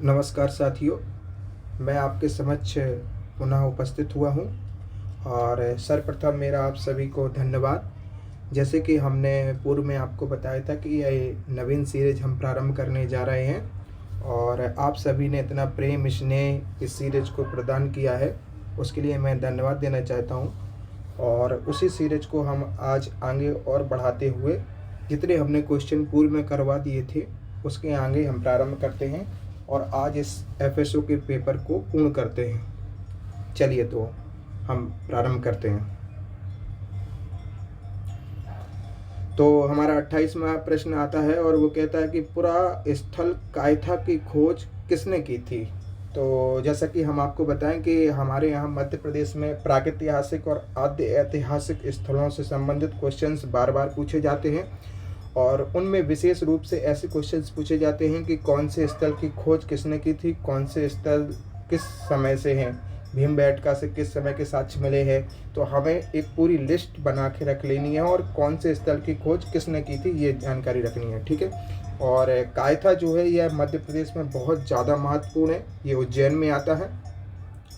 नमस्कार साथियों, मैं आपके समक्ष पुनः उपस्थित हुआ हूँ और सर्वप्रथम मेरा आप सभी को धन्यवाद। जैसे कि हमने पूर्व में आपको बताया था कि ये नवीन सीरीज हम प्रारंभ करने जा रहे हैं और आप सभी ने इतना प्रेम स्नेह इस सीरीज को प्रदान किया है, उसके लिए मैं धन्यवाद देना चाहता हूँ। और उसी सीरीज को हम आज आगे और बढ़ाते हुए जितने हमने क्वेश्चन पूर्व में करवा दिए थे उसके आगे हम प्रारंभ करते हैं और आज इस एफएसओ के पेपर को पूर्ण करते हैं। चलिए तो हम प्रारंभ करते हैं। तो हमारा 28वां प्रश्न आता है और वो कहता है कि पुरा स्थल कायथा की खोज किसने की थी। तो जैसा कि हम आपको बताएं कि हमारे यहाँ मध्य प्रदेश में प्रागैतिहासिक और आद्य ऐतिहासिक स्थलों से संबंधित क्वेश्चंस बार बार पूछे जाते हैं और उनमें विशेष रूप से ऐसे क्वेश्चंस पूछे जाते हैं कि कौन से स्थल की खोज किसने की थी, कौन से स्थल किस समय से हैं, भीमबेटका से किस समय के साक्ष्य मिले हैं। तो हमें एक पूरी लिस्ट बना के रख लेनी है और कौन से स्थल की खोज किसने की थी ये जानकारी रखनी है, ठीक है। और कायथा जो है यह मध्य प्रदेश में बहुत ज़्यादा महत्वपूर्ण है, ये उज्जैन में आता है।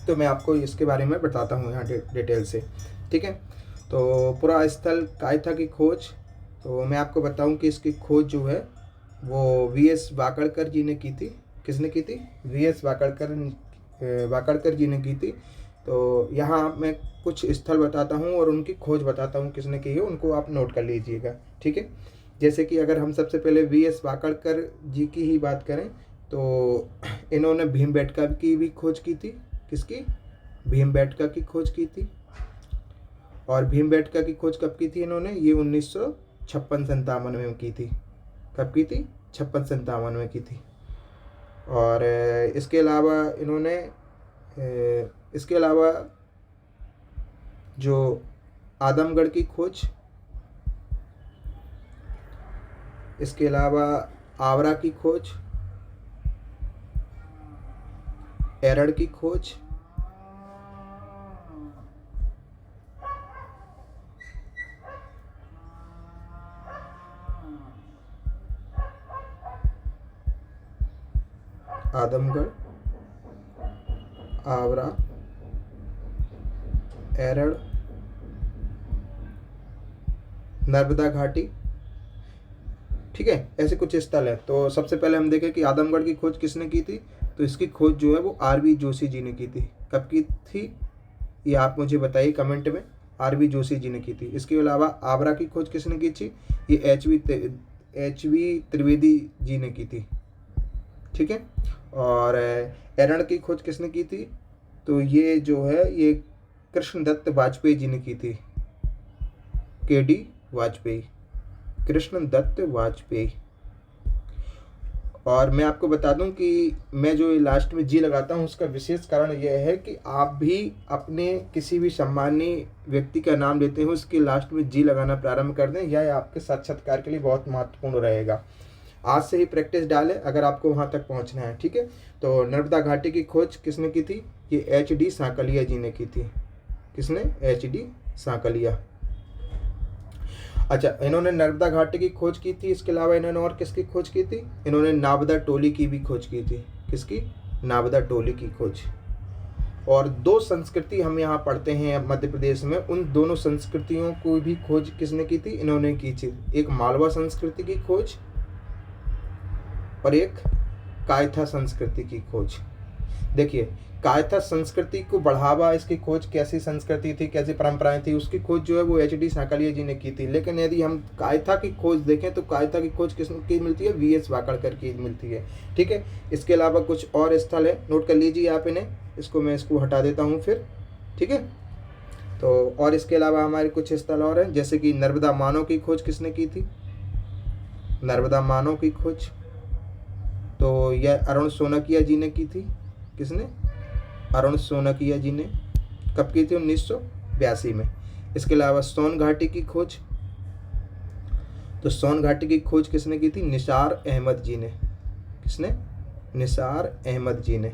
तो मैं आपको इसके बारे में बताता हूँ यहाँ डिटेल से, ठीक है। तो पुरा स्थल कायथा की खोज, तो मैं आपको बताऊं कि इसकी खोज जो है वो वीएस वाकड़कर जी ने की थी। किसने की थी? वीएस वाकड़कर जी ने की थी। तो यहाँ मैं कुछ स्थल बताता हूँ और उनकी खोज बताता हूँ किसने की है, उनको आप नोट कर लीजिएगा, ठीक है। जैसे कि अगर हम सबसे पहले वीएस वाकड़कर जी की ही बात करें तो इन्होंने भीमबेटका की भी खोज की थी। किसकी? भीमबेटका की खोज की थी। और भीमबेटका की खोज कब की थी इन्होंने? ये 1956-57 में की थी। कब की थी? 56-57 में की थी। और इसके अलावा जो आदमगढ़ की खोज, इसके अलावा आवरा की खोज, एरड़ की खोज, आदमगढ़, आवरा, एरड़, नर्मदा घाटी, ठीक है। ऐसे कुछ स्थल है। तो सबसे पहले हम देखें कि आदमगढ़ की खोज किसने की थी। तो इसकी खोज जो है वो आरवी जोशी जी ने की थी। कब की थी ये आप मुझे बताइए कमेंट में। आरवी जोशी जी ने की थी। इसके अलावा आवरा की खोज किसने की थी? ये एच वी त्रिवेदी जी ने की थी, ठीक है। और एरड़ की खोज किसने की थी? तो ये जो है ये कृष्णदत्त वाजपेयी जी ने की थी। केडी वाजपेयी, कृष्णदत्त वाजपेयी। और मैं आपको बता दूं कि मैं जो लास्ट में जी लगाता हूं उसका विशेष कारण यह है कि आप भी अपने किसी भी सम्मानीय व्यक्ति का नाम लेते हो उसके लास्ट में जी लगाना प्रारंभ कर दें, यह आपके साक्षात्कार के लिए बहुत महत्वपूर्ण रहेगा। आज से ही प्रैक्टिस डालें अगर आपको वहां तक पहुंचना है, ठीक है। तो नर्मदा घाटी की खोज किसने की थी? ये एच.डी. सांकलिया जी ने की थी। किसने? एच.डी. सांकलिया। अच्छा, इन्होंने नर्मदा घाटी की खोज की थी। इसके अलावा इन्होंने और किसकी खोज की थी? इन्होंने नाबदा टोली की भी खोज की थी। किसकी? नाबदा टोली की खोज। और दो संस्कृति हम यहाँ पढ़ते हैं मध्य प्रदेश में, उन दोनों संस्कृतियों को भी खोज किसने की थी? इन्होंने की थी। एक मालवा संस्कृति की खोज और एक कायथा संस्कृति की खोज। देखिए, कायथा संस्कृति को बढ़ावा, इसकी खोज कैसी संस्कृति थी, कैसी परंपराएं थी, उसकी खोज जो है वो एच.डी. सांकलिया जी ने की थी। लेकिन यदि हम कायथा की खोज देखें तो कायथा की खोज किसकी मिलती है? वीएस वाकड़कर की मिलती है, ठीक है। इसके अलावा कुछ और स्थल है, नोट कर लीजिए आप इन्हें। मैं इसको हटा देता हूँ फिर, ठीक है। तो और इसके अलावा हमारे कुछ स्थल और हैं, जैसे कि नर्मदा मानव की खोज किसने की थी? नर्मदा मानव की खोज तो यह अरुण सोनकिया जी ने की थी। किसने? अरुण सोनकिया जी ने। कब की थी? 1982 में। इसके अलावा सोन घाटी की खोज, तो सोन घाटी की खोज किसने की थी? निसार अहमद जी ने। किसने? निसार अहमद जी ने।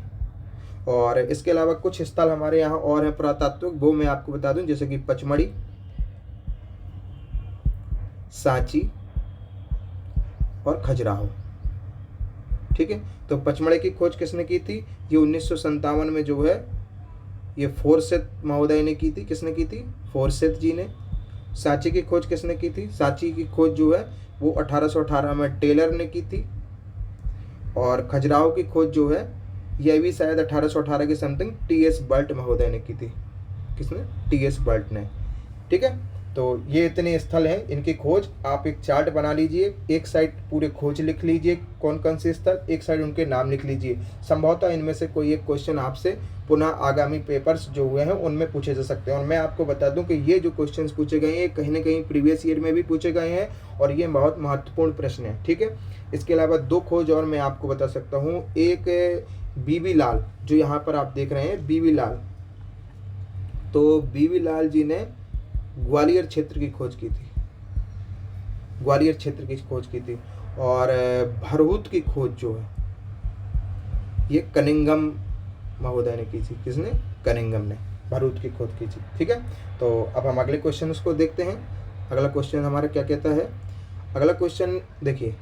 और इसके अलावा कुछ स्थल हमारे यहाँ और हैं पुरातात्विक, वो मैं आपको बता दूं, जैसे कि पचमढ़ी, सांची और खजुराहो, ठीक है। तो पचमढ़ी की खोज किसने की थी? ये 1957 में जो है ये फोरसेट महोदय ने की थी। किसने की थी? फोरसेट जी ने। सांची की खोज किसने की थी? सांची की खोज जो है वो 1818 में टेलर ने की थी। और खजुराहो की खोज जो है यह भी शायद 1818 के समथिंग टी.एस. बर्ट महोदय ने की थी। किसने? टी.एस. बर्ट ने। ठीक है। तो ये इतने स्थल हैं, इनकी खोज आप एक चार्ट बना लीजिए, एक साइड पूरे खोज लिख लीजिए कौन कौन से स्थल, एक साइड उनके नाम लिख लीजिए। संभवतः इनमें से कोई एक क्वेश्चन आपसे पुनः आगामी पेपर्स जो हुए हैं उनमें पूछे जा सकते हैं। और मैं आपको बता दूं कि ये जो क्वेश्चंस पूछे गए हैं कहीं ना कहीं प्रीवियस ईयर में भी पूछे गए हैं और ये बहुत महत्वपूर्ण प्रश्न है। ठीक है। इसके अलावा 2 खोज और मैं आपको बता सकता हूँ। एक बीबी लाल, जो यहाँ पर आप देख रहे हैं बीबी लाल, तो बीबी लाल जी ने ग्वालियर क्षेत्र की खोज की थी। ग्वालियर क्षेत्र की खोज की थी। और भरहुत की खोज जो है ये कनिंघम महोदय ने की थी। किसने? कनिंघम ने भरहुत की खोज की थी। ठीक है। तो अब हम अगले क्वेश्चन उसको देखते हैं। अगला क्वेश्चन हमारा क्या कहता है? अगला क्वेश्चन देखिए,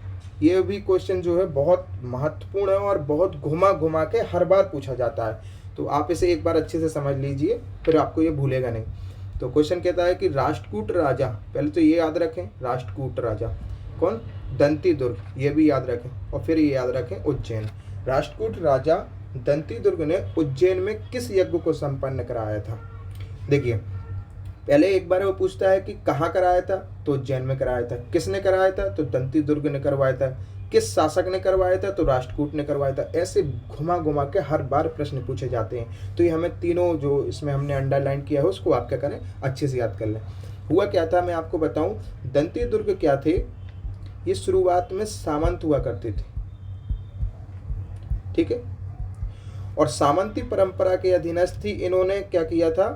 ये भी क्वेश्चन जो है बहुत महत्वपूर्ण है और बहुत घुमा घुमा के हर बार पूछा जाता है, तो आप इसे एक बार अच्छे से समझ लीजिए, फिर आपको ये भूलेगा नहीं। तो क्वेश्चन कहता है कि राष्ट्रकूट राजा, पहले तो ये याद रखें, राष्ट्रकूट राजा कौन? दंती दुर्ग, ये भी याद रखें। और फिर ये याद रखें उज्जैन। राष्ट्रकूट राजा दंती दुर्ग ने उज्जैन में किस यज्ञ को संपन्न कराया था? देखिए, पहले एक बार वो पूछता है कि कहाँ कराया था, तो उज्जैन में कराया था। किसने कराया था? तो दंती दुर्ग ने करवाया था। किस शासक ने करवाया था? तो राष्ट्रकूट ने करवाया था। ऐसे घुमा घुमा के हर बार प्रश्न पूछे जाते हैं। तो ये हमें तीनों जो इसमें हमने अंडरलाइन किया है उसको आप क्या करें, अच्छे से याद कर लें। हुआ क्या था मैं आपको बताऊं, दंती दुर्ग क्या थे, ये शुरुआत में सामंत हुआ करते थे। ठीक है। और सामंती परंपरा के अधीनस्थ ही इन्होंने क्या किया था,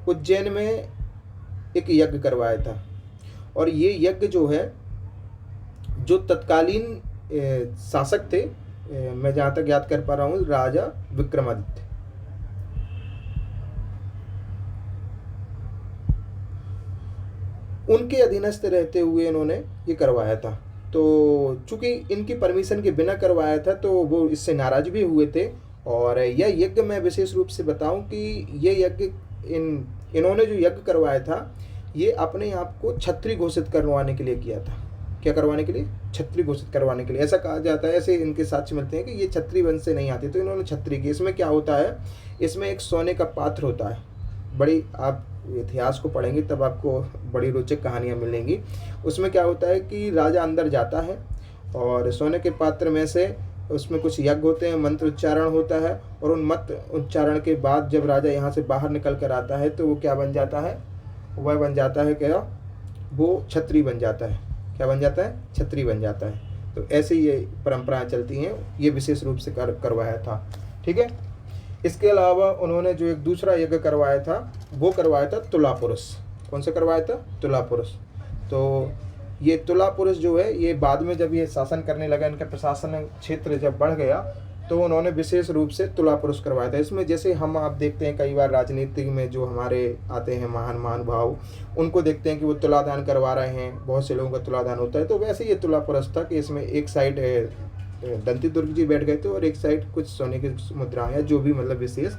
उज्जैन में एक यज्ञ करवाया था। और ये यज्ञ जो है, जो तत्कालीन शासक थे, मैं जहाँ तक याद कर पा रहा हूँ, राजा विक्रमादित्य, उनके अधीनस्थ रहते हुए इन्होंने ये करवाया था। तो चूंकि इनकी परमिशन के बिना करवाया था तो वो इससे नाराज भी हुए थे। और यह यज्ञ मैं विशेष रूप से बताऊं कि ये यज्ञ इन्होंने जो यज्ञ करवाया था ये अपने आप को क्षत्रिय घोषित करवाने के लिए किया था। क्या करवाने के लिए? क्षत्रिय घोषित करवाने के लिए। ऐसा कहा जाता है, ऐसे इनके साक्ष्य मिलते हैं कि ये क्षत्रिय वंश से नहीं आते, तो इन्होंने क्षत्रिय की। इसमें क्या होता है, इसमें एक सोने का पात्र होता है। बड़ी, आप इतिहास को पढ़ेंगे तब आपको बड़ी रोचक कहानियाँ मिलेंगी। उसमें क्या होता है कि राजा अंदर जाता है और सोने के पात्र में से उसमें कुछ यज्ञ होते हैं, मंत्र उच्चारण होता है, और उन मंत्र उच्चारण के बाद जब राजा यहाँ से बाहर निकल कर आता है तो वो क्या बन जाता है? वह बन जाता है क्या? वो क्षत्रिय बन जाता है। क्या बन जाता है? क्षत्रिय बन जाता है। तो ऐसे ये परंपराएं चलती हैं। ये विशेष रूप से करवाया था। ठीक है। इसके अलावा उन्होंने जो एक दूसरा यज्ञ करवाया था वो करवाया था तुला पुरुष। कौन सा करवाया था? तुला पुरुष। तो ये तुला पुरुष जो है ये बाद में जब ये शासन करने लगा, इनका प्रशासन क्षेत्र जब बढ़ गया तो उन्होंने विशेष रूप से तुला पुरुष करवाया था। इसमें जैसे हम आप देखते हैं कई बार राजनीतिक में जो हमारे आते हैं महान महानुभाव, उनको देखते हैं कि वो तुलादान करवा रहे हैं, बहुत से लोगों का तुलादान होता है। तो वैसे ये तुला पुरुष था कि इसमें एक साइड दंती दुर्ग जी बैठ गए थे और एक साइड कुछ सोने की मुद्राएं या जो भी मतलब विशेष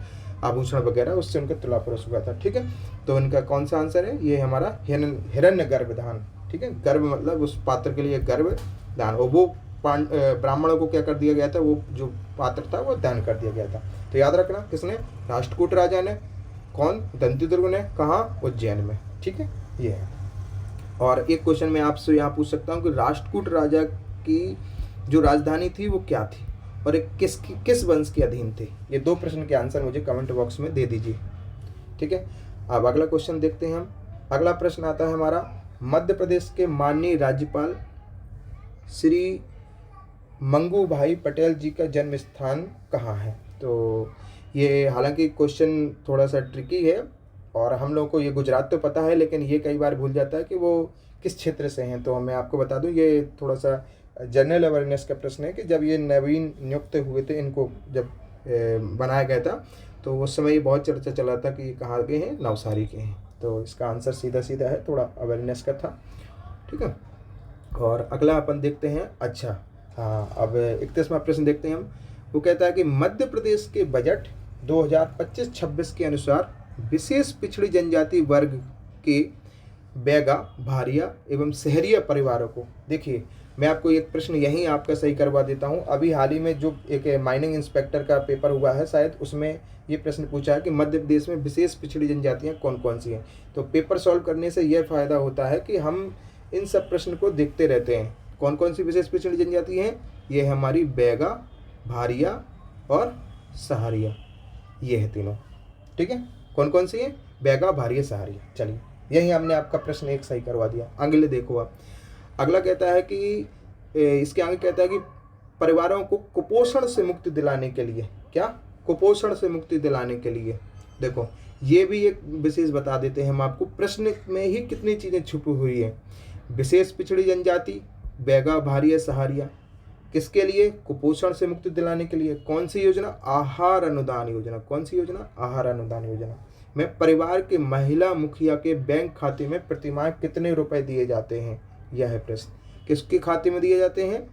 आभूषण वगैरह, उससे उनका तुला पुरुष हुआ था। ठीक है। तो इनका कौन सा आंसर है? ये हमारा हिरण्य गर्भ दान। ठीक है। गर्भ मतलब उस पात्र के लिए गर्भ दान, और वो ब्राह्मणों को क्या कर दिया गया था, वो जो पात्र था वो दान कर दिया गया था। तो याद रखना, किसने? राष्ट्रकूट राजा ने। कौन? दंती दुर्ग ने। कहाँ? उज्जैन में। ठीक है। ये है। और एक क्वेश्चन मैं आपसे यहाँ पूछ सकता हूँ कि राष्ट्रकूट राजा की जो राजधानी थी वो क्या थी और एक किस वंश के अधीन थे? ये 2 प्रश्न के आंसर मुझे कमेंट बॉक्स में दे दीजिए। ठीक है। अब अगला क्वेश्चन देखते हैं हम। अगला प्रश्न आता है हमारा, मध्य प्रदेश के माननीय राज्यपाल श्री मंगू भाई पटेल जी का जन्म स्थान कहाँ है? तो ये हालांकि क्वेश्चन थोड़ा सा ट्रिकी है और हम लोगों को ये गुजरात तो पता है, लेकिन ये कई बार भूल जाता है कि वो किस क्षेत्र से हैं। तो मैं आपको बता दूं, ये थोड़ा सा जनरल अवेयरनेस का प्रश्न है कि जब ये नवीन नियुक्त हुए थे, इनको जब बनाया गया था तो उस समय ये बहुत चर्चा चला था कि ये कहाँ के हैं? नवसारी के हैं। तो इसका आंसर सीधा सीधा है, थोड़ा अवेयरनेस का था। ठीक है। और अगला अपन देखते हैं। अच्छा, हाँ, अब 31वां प्रश्न देखते हैं हम। वो कहता है कि मध्य प्रदेश के बजट 2025-26 के अनुसार विशेष पिछड़ी जनजाति वर्ग के बैगा, भारिया एवं शहरिया परिवारों को, देखिए मैं आपको एक प्रश्न यहीं आपका सही करवा देता हूँ। अभी हाल ही में जो एक माइनिंग इंस्पेक्टर का पेपर हुआ है शायद, उसमें ये प्रश्न पूछा है कि मध्य प्रदेश में विशेष पिछड़ी जनजातियाँ कौन कौन सी हैं। तो पेपर सॉल्व करने से यह फ़ायदा होता है कि हम इन सब प्रश्न को देखते रहते हैं। कौन कौन सी विशेष पिछड़ी जनजाति हैं? ये है हमारी बैगा, भारिया और सहारिया, ये है तीनों। ठीक है, कौन कौन सी है? बैगा, भारिया, सहारिया। चलिए, यही हमने आपका प्रश्न एक सही करवा दिया। अगले देखो आप, अगला कहता है कि इसके आगे कहता है कि परिवारों को कुपोषण से मुक्ति दिलाने के लिए, क्या? कुपोषण से मुक्ति दिलाने के लिए, देखो ये भी एक विशेष बता देते हैं हम आपको, प्रश्न में ही कितनी चीज़ें छुपी हुई है। विशेष पिछड़ी जनजाति बैगा, भारिया, सहारिया, किसके लिए? कुपोषण से मुक्ति दिलाने के लिए। कौन सी योजना? आहार अनुदान योजना। कौन सी योजना? आहार अनुदान योजना में परिवार के महिला मुखिया के बैंक खाते में प्रतिमाह कितने रुपए दिए जाते हैं? यह है प्रश्न। किसके खाते में दिए जाते हैं?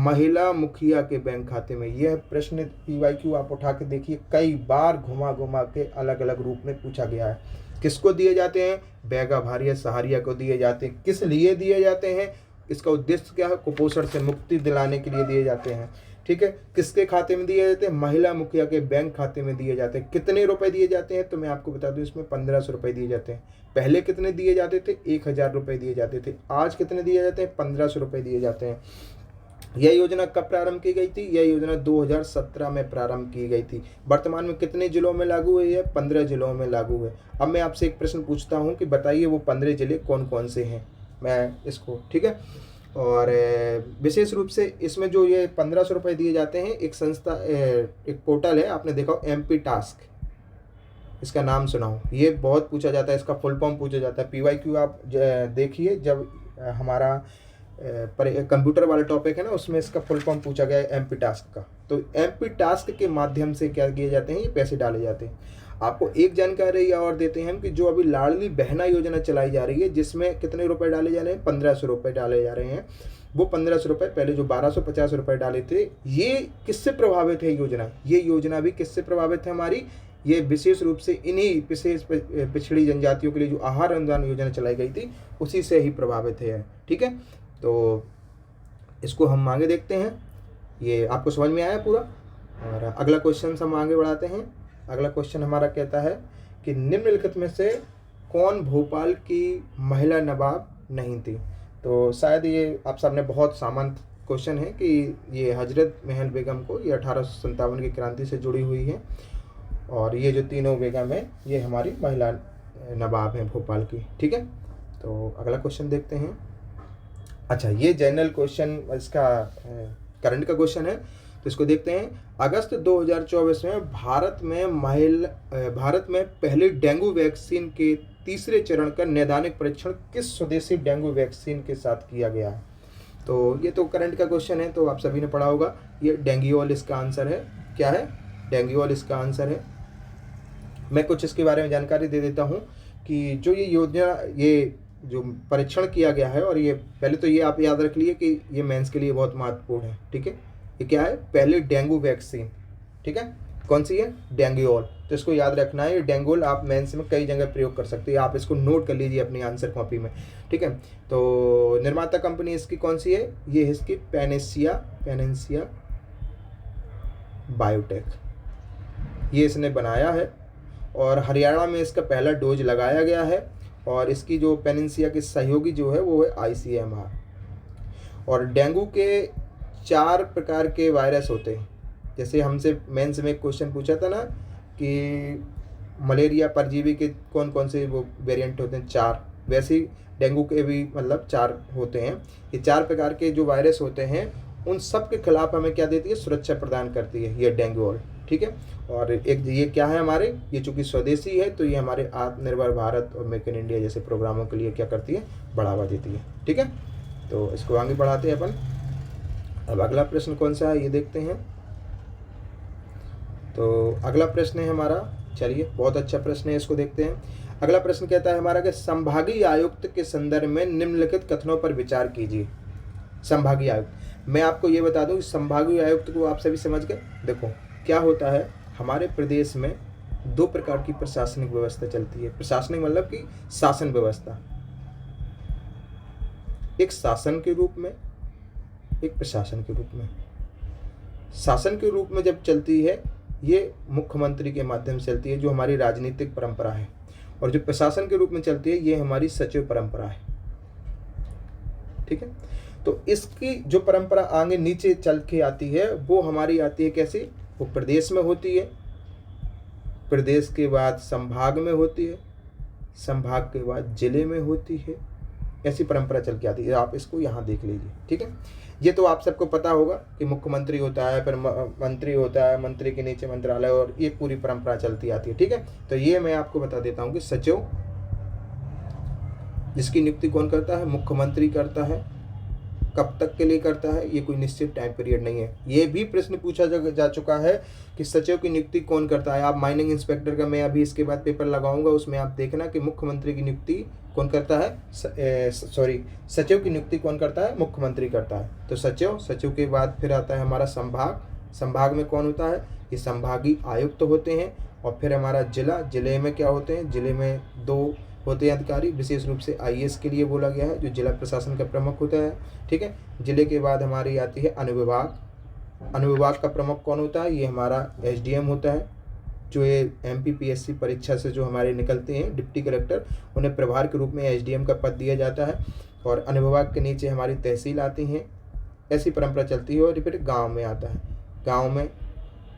महिला मुखिया के बैंक खाते में। यह प्रश्न PYQ आप उठा के देखिए, कई बार घुमा घुमा के अलग अलग रूप में पूछा गया है। किसको दिए जाते हैं? बैगा, भारिया, सहारिया को दिए जाते हैं। किस लिए दिए जाते हैं? इसका उद्देश्य क्या है? कुपोषण से मुक्ति दिलाने के लिए दिए जाते हैं। ठीक है, किसके खाते में दिए जाते हैं? महिला मुखिया के बैंक खाते में दिए जाते हैं। कितने रुपए दिए जाते हैं? तो मैं आपको बता दूं, इसमें 1500 रुपए दिए जाते हैं। पहले कितने दिए जाते थे? 1000 रुपए दिए जाते थे। आज कितने दिए जाते हैं? 1500 रुपए दिए जाते हैं। यह योजना कब प्रारंभ की गई थी? यह योजना 2017 में प्रारंभ की गई थी। वर्तमान में कितने जिलों में लागू हुई है? 15 जिलों में लागू है। अब मैं आपसे एक प्रश्न पूछता हूँ कि बताइए वो 15 जिले कौन कौन से हैं। मैं इसको, ठीक है, और विशेष रूप से इसमें जो ये 1500 रुपये दिए जाते हैं, एक संस्था, एक पोर्टल है, आपने देखा हो MP टास्क, इसका नाम सुना हो। ये बहुत पूछा जाता है, इसका फुल फॉर्म पूछा जाता है। PYQ आप देखिए, जब हमारा कंप्यूटर वाला टॉपिक है ना, उसमें इसका फुल फॉर्म पूछा गया है MP टास्क का। तो MP टास्क के माध्यम से क्या किए जाते हैं? ये पैसे डाले जाते हैं। आपको एक जानकारी और देते हैं हम कि जो अभी लाडली बहना योजना चलाई जा रही है, जिसमें कितने रुपए डाले जा रहे हैं? 1500 रुपये डाले जा रहे हैं। वो 1500 रुपये, पहले जो 1250 रुपये डाले थे, ये किससे प्रभावित है योजना? ये योजना भी किससे प्रभावित है हमारी? ये विशेष रूप से इन्हीं विशेष पिछड़ी जनजातियों के लिए जो आहार अनुदान योजना चलाई गई थी, उसी से ही प्रभावित है। ठीक है, तो इसको हम आगे देखते हैं। ये आपको समझ में आया पूरा? और अगला क्वेश्चन हम आगे बढ़ाते हैं। अगला क्वेश्चन हमारा कहता है कि निम्नलिखित में से कौन भोपाल की महिला नवाब नहीं थी? तो शायद ये आप सबने बहुत सामान्य क्वेश्चन है कि ये हजरत महल बेगम को, ये 1857 की क्रांति से जुड़ी हुई है, और ये जो तीनों बेगम है ये हमारी महिला नवाब हैं भोपाल की। ठीक है, तो अगला क्वेश्चन देखते हैं। अच्छा, ये जनरल क्वेश्चन, इसका करंट का क्वेश्चन है, तो इसको देखते हैं। अगस्त 2024 में भारत में पहले डेंगू वैक्सीन के तीसरे चरण का नैदानिक परीक्षण किस स्वदेशी डेंगू वैक्सीन के साथ किया गया है? तो ये तो करंट का क्वेश्चन है, तो आप सभी ने पढ़ा होगा। ये डेंगुओल इसका आंसर है। क्या है? डेंगुओल इसका आंसर है। मैं कुछ इसके बारे में जानकारी दे देता हूँ कि जो ये योजना, ये जो परीक्षण किया गया है, और ये पहले तो ये आप याद रख लिए कि ये मेंस के लिए बहुत महत्वपूर्ण है। ठीक है, ये क्या है? पहले डेंगू वैक्सीन। ठीक है, कौन सी है? डेंगुओल। तो इसको याद रखना है। ये डेंगुओल आप मेंस में कई जगह प्रयोग कर सकते हैं, आप इसको नोट कर लीजिए अपनी आंसर कॉपी में। ठीक है, तो निर्माता कंपनी इसकी कौन सी है? ये है इसकी पैनेंसिया बायोटेक, ये इसने बनाया है, और हरियाणा में इसका पहला डोज लगाया गया है। और इसकी जो पैनेंसिया की सहयोगी जो है वो है ICMR। और डेंगू के 4 प्रकार के वायरस होते हैं। जैसे हमसे मेंस में एक क्वेश्चन पूछा था ना कि मलेरिया परजीवी के कौन कौन से वो वेरिएंट होते हैं? 4। वैसे ही डेंगू के भी मतलब 4 होते हैं। ये 4 प्रकार के जो वायरस होते हैं, उन सब के खिलाफ हमें क्या देती है? सुरक्षा प्रदान करती है ये डेंगुओल। ठीक है, और एक ये क्या है हमारे, ये चूँकि स्वदेशी है, तो ये हमारे आत्मनिर्भर भारत और मेक इन इंडिया जैसे प्रोग्रामों के लिए क्या करती है? बढ़ावा देती है। ठीक है, तो इसको आगे बढ़ाते हैं अपन। अब अगला प्रश्न कौन सा है ये देखते हैं। तो अगला प्रश्न है हमारा, चलिए बहुत अच्छा प्रश्न है, इसको देखते हैं। अगला प्रश्न कहता है हमारा कि संभागीय आयुक्त के संदर्भ में निम्नलिखित कथनों पर विचार कीजिए। संभागीय आयुक्त। मैं आपको ये बता दूं, संभागीय आयुक्त को आप सभी समझ गए। देखो क्या होता है, हमारे प्रदेश में दो प्रकार की प्रशासनिक व्यवस्था चलती है। प्रशासनिक मतलब कि शासन व्यवस्था, एक शासन के रूप में, एक प्रशासन के रूप में। शासन के रूप में जब चलती है ये मुख्यमंत्री के माध्यम से चलती है, जो हमारी राजनीतिक परंपरा है। और जो प्रशासन के रूप में चलती है ये हमारी सचिव परंपरा है। ठीक है, तो इसकी जो परंपरा आगे नीचे चल के आती है वो हमारी आती है कैसी, वो प्रदेश में होती है, प्रदेश के बाद संभाग में होती है, संभाग के बाद जिले में होती है। ऐसी परंपरा चल के आती है। आप इसको यहाँ देख लीजिए। ठीक है, ये तो आप सबको पता होगा कि मुख्यमंत्री होता है, फिर मंत्री होता है, मंत्री के नीचे मंत्रालय, और ये पूरी परंपरा चलती आती है। ठीक है, तो ये मैं आपको बता देता हूँ कि सचिव, जिसकी नियुक्ति कौन करता है, मुख्यमंत्री करता है। कब तक के लिए करता है, ये कोई निश्चित टाइम पीरियड नहीं है। ये भी प्रश्न पूछा जा चुका है कि सचिव की नियुक्ति कौन करता है। आप माइनिंग इंस्पेक्टर का मैं अभी इसके बाद पेपर लगाऊंगा, उसमें आप देखना कि मुख्यमंत्री की नियुक्ति कौन करता है, सचिव की नियुक्ति कौन करता है, मुख्यमंत्री करता है। तो सचिव, सचिव के बाद फिर आता है हमारा संभाग। संभाग में कौन होता है, ये संभागीय आयुक्त होते हैं। और फिर हमारा जिला, जिले में क्या होते हैं, जिले में दो होते हैं अधिकारी, विशेष रूप से आईएएस के लिए बोला गया है, जो जिला प्रशासन का प्रमुख होता है। ठीक है, जिले के बाद हमारी आती है अनुविभाग। अनुविभाग का प्रमुख कौन होता है, ये हमारा एसडीएम होता है, जो ये एमपीपीएससी परीक्षा से जो हमारे निकलते हैं डिप्टी कलेक्टर, उन्हें प्रभार के रूप में एसडीएम का पद दिया जाता है। और अनुविभाग के नीचे हमारी तहसील आती हैं। ऐसी परंपरा चलती है। और फिर गाँव में आता है, गाँव में,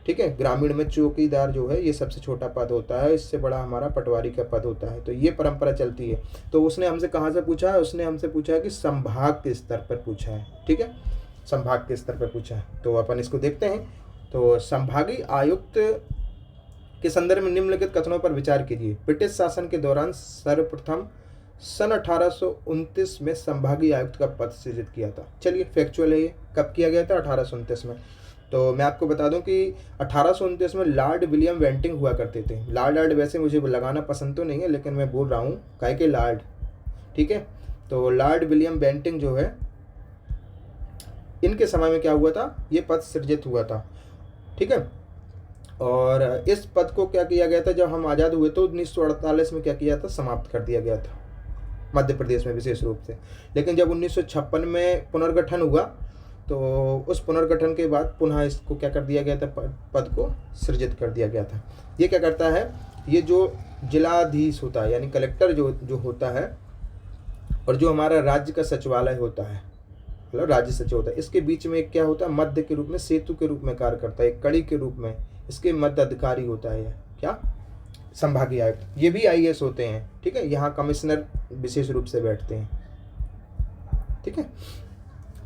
ठीक है, ग्रामीण में चौकीदार जो है ये सबसे छोटा पद होता है, इससे बड़ा हमारा पटवारी का पद होता है। तो ये परंपरा चलती है। तो उसने हमसे कहाँ से पूछा है, उसने हमसे पूछा है कि संभाग के स्तर पर पूछा है। ठीक है, संभाग के स्तर पर पूछा है, तो अपन इसको देखते हैं। तो संभागीय आयुक्त के संदर्भ में निम्नलिखित कथनों पर विचार कीजिए। ब्रिटिश शासन के दौरान सर्वप्रथम सन 1829 में संभागीय आयुक्त का पद सृजित किया था। चलिए फैक्चुअल है ये, कब किया गया था, 1829 में। तो मैं आपको बता दूं कि 1829 में लॉर्ड विलियम बेंटिंग हुआ करते थे। लॉर्ड वैसे मुझे लगाना पसंद तो नहीं है, लेकिन मैं बोल रहा हूँ काहे के लॉर्ड। ठीक है, तो लॉर्ड विलियम बेंटिंग जो है, इनके समय में क्या हुआ था, ये पद सृजित हुआ था। ठीक है, और इस पद को क्या किया गया था, जब हम आज़ाद हुए तो 1948 में क्या किया था, समाप्त कर दिया गया था मध्य प्रदेश में विशेष रूप से। लेकिन जब 1956 में पुनर्गठन हुआ तो उस पुनर्गठन के बाद पुनः इसको क्या कर दिया गया था, पद को सृजित कर दिया गया था। ये क्या करता है, ये जो जिलाधीश होता है यानी कलेक्टर जो होता है, और जो हमारा राज्य का सचिवालय होता है, मतलब राज्य सचिव होता है, इसके बीच में एक क्या होता है, मध्य के रूप में, सेतु के रूप में कार्य करता है, एक कड़ी के रूप में इसके मध्य अधिकारी होता है। क्या, संभागीय आयुक्त। ये भी आईएएस होते हैं। ठीक है, यहाँ कमिश्नर विशेष रूप से बैठते हैं। ठीक है,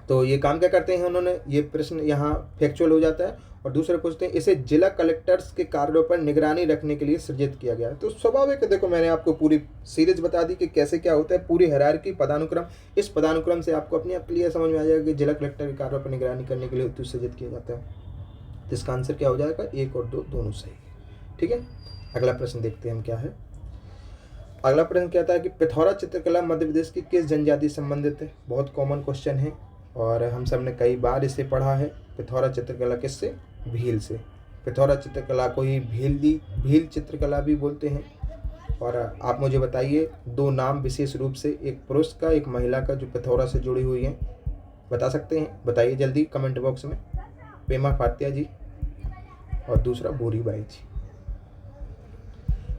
तो ये काम क्या करते हैं उन्होंने, ये प्रश्न यहाँ फैक्चुअल हो जाता है। और दूसरे पूछते हैं, इसे जिला कलेक्टर्स के कार्यों पर निगरानी रखने के लिए सृजित किया गया। तो स्वाभाविक है, देखो मैंने आपको पूरी सीरीज बता दी कि कैसे क्या होता है, पूरी हायरार्की, पदानुक्रम। इस पदानुक्रम से आपको अपने आप क्लियर समझ में आ जाएगा कि जिला कलेक्टर के कार्यों पर निगरानी करने के लिए हेतु सृजित किया जाता है। तो इसका आंसर क्या हो जाएगा, 1 और 2 दोनों सही है। ठीक है, अगला प्रश्न देखते हैं हम क्या है। अगला प्रश्न कहता है कि पिथौरा चित्रकला मध्य प्रदेश की किस जनजाति से संबंधित है। बहुत कॉमन क्वेश्चन है और हम सब ने कई बार इसे पढ़ा है। पिथौरा चित्रकला किससे, भील से। पिथौरा चित्रकला को ही भील चित्रकला भी बोलते हैं। और आप मुझे बताइए 2 नाम विशेष रूप से, एक पुरुष का, एक महिला का, जो पिथौरा से जुड़ी हुई हैं, बता सकते हैं, बताइए जल्दी कमेंट बॉक्स में। पेमा फात्या जी और दूसरा भूरीबाई जी।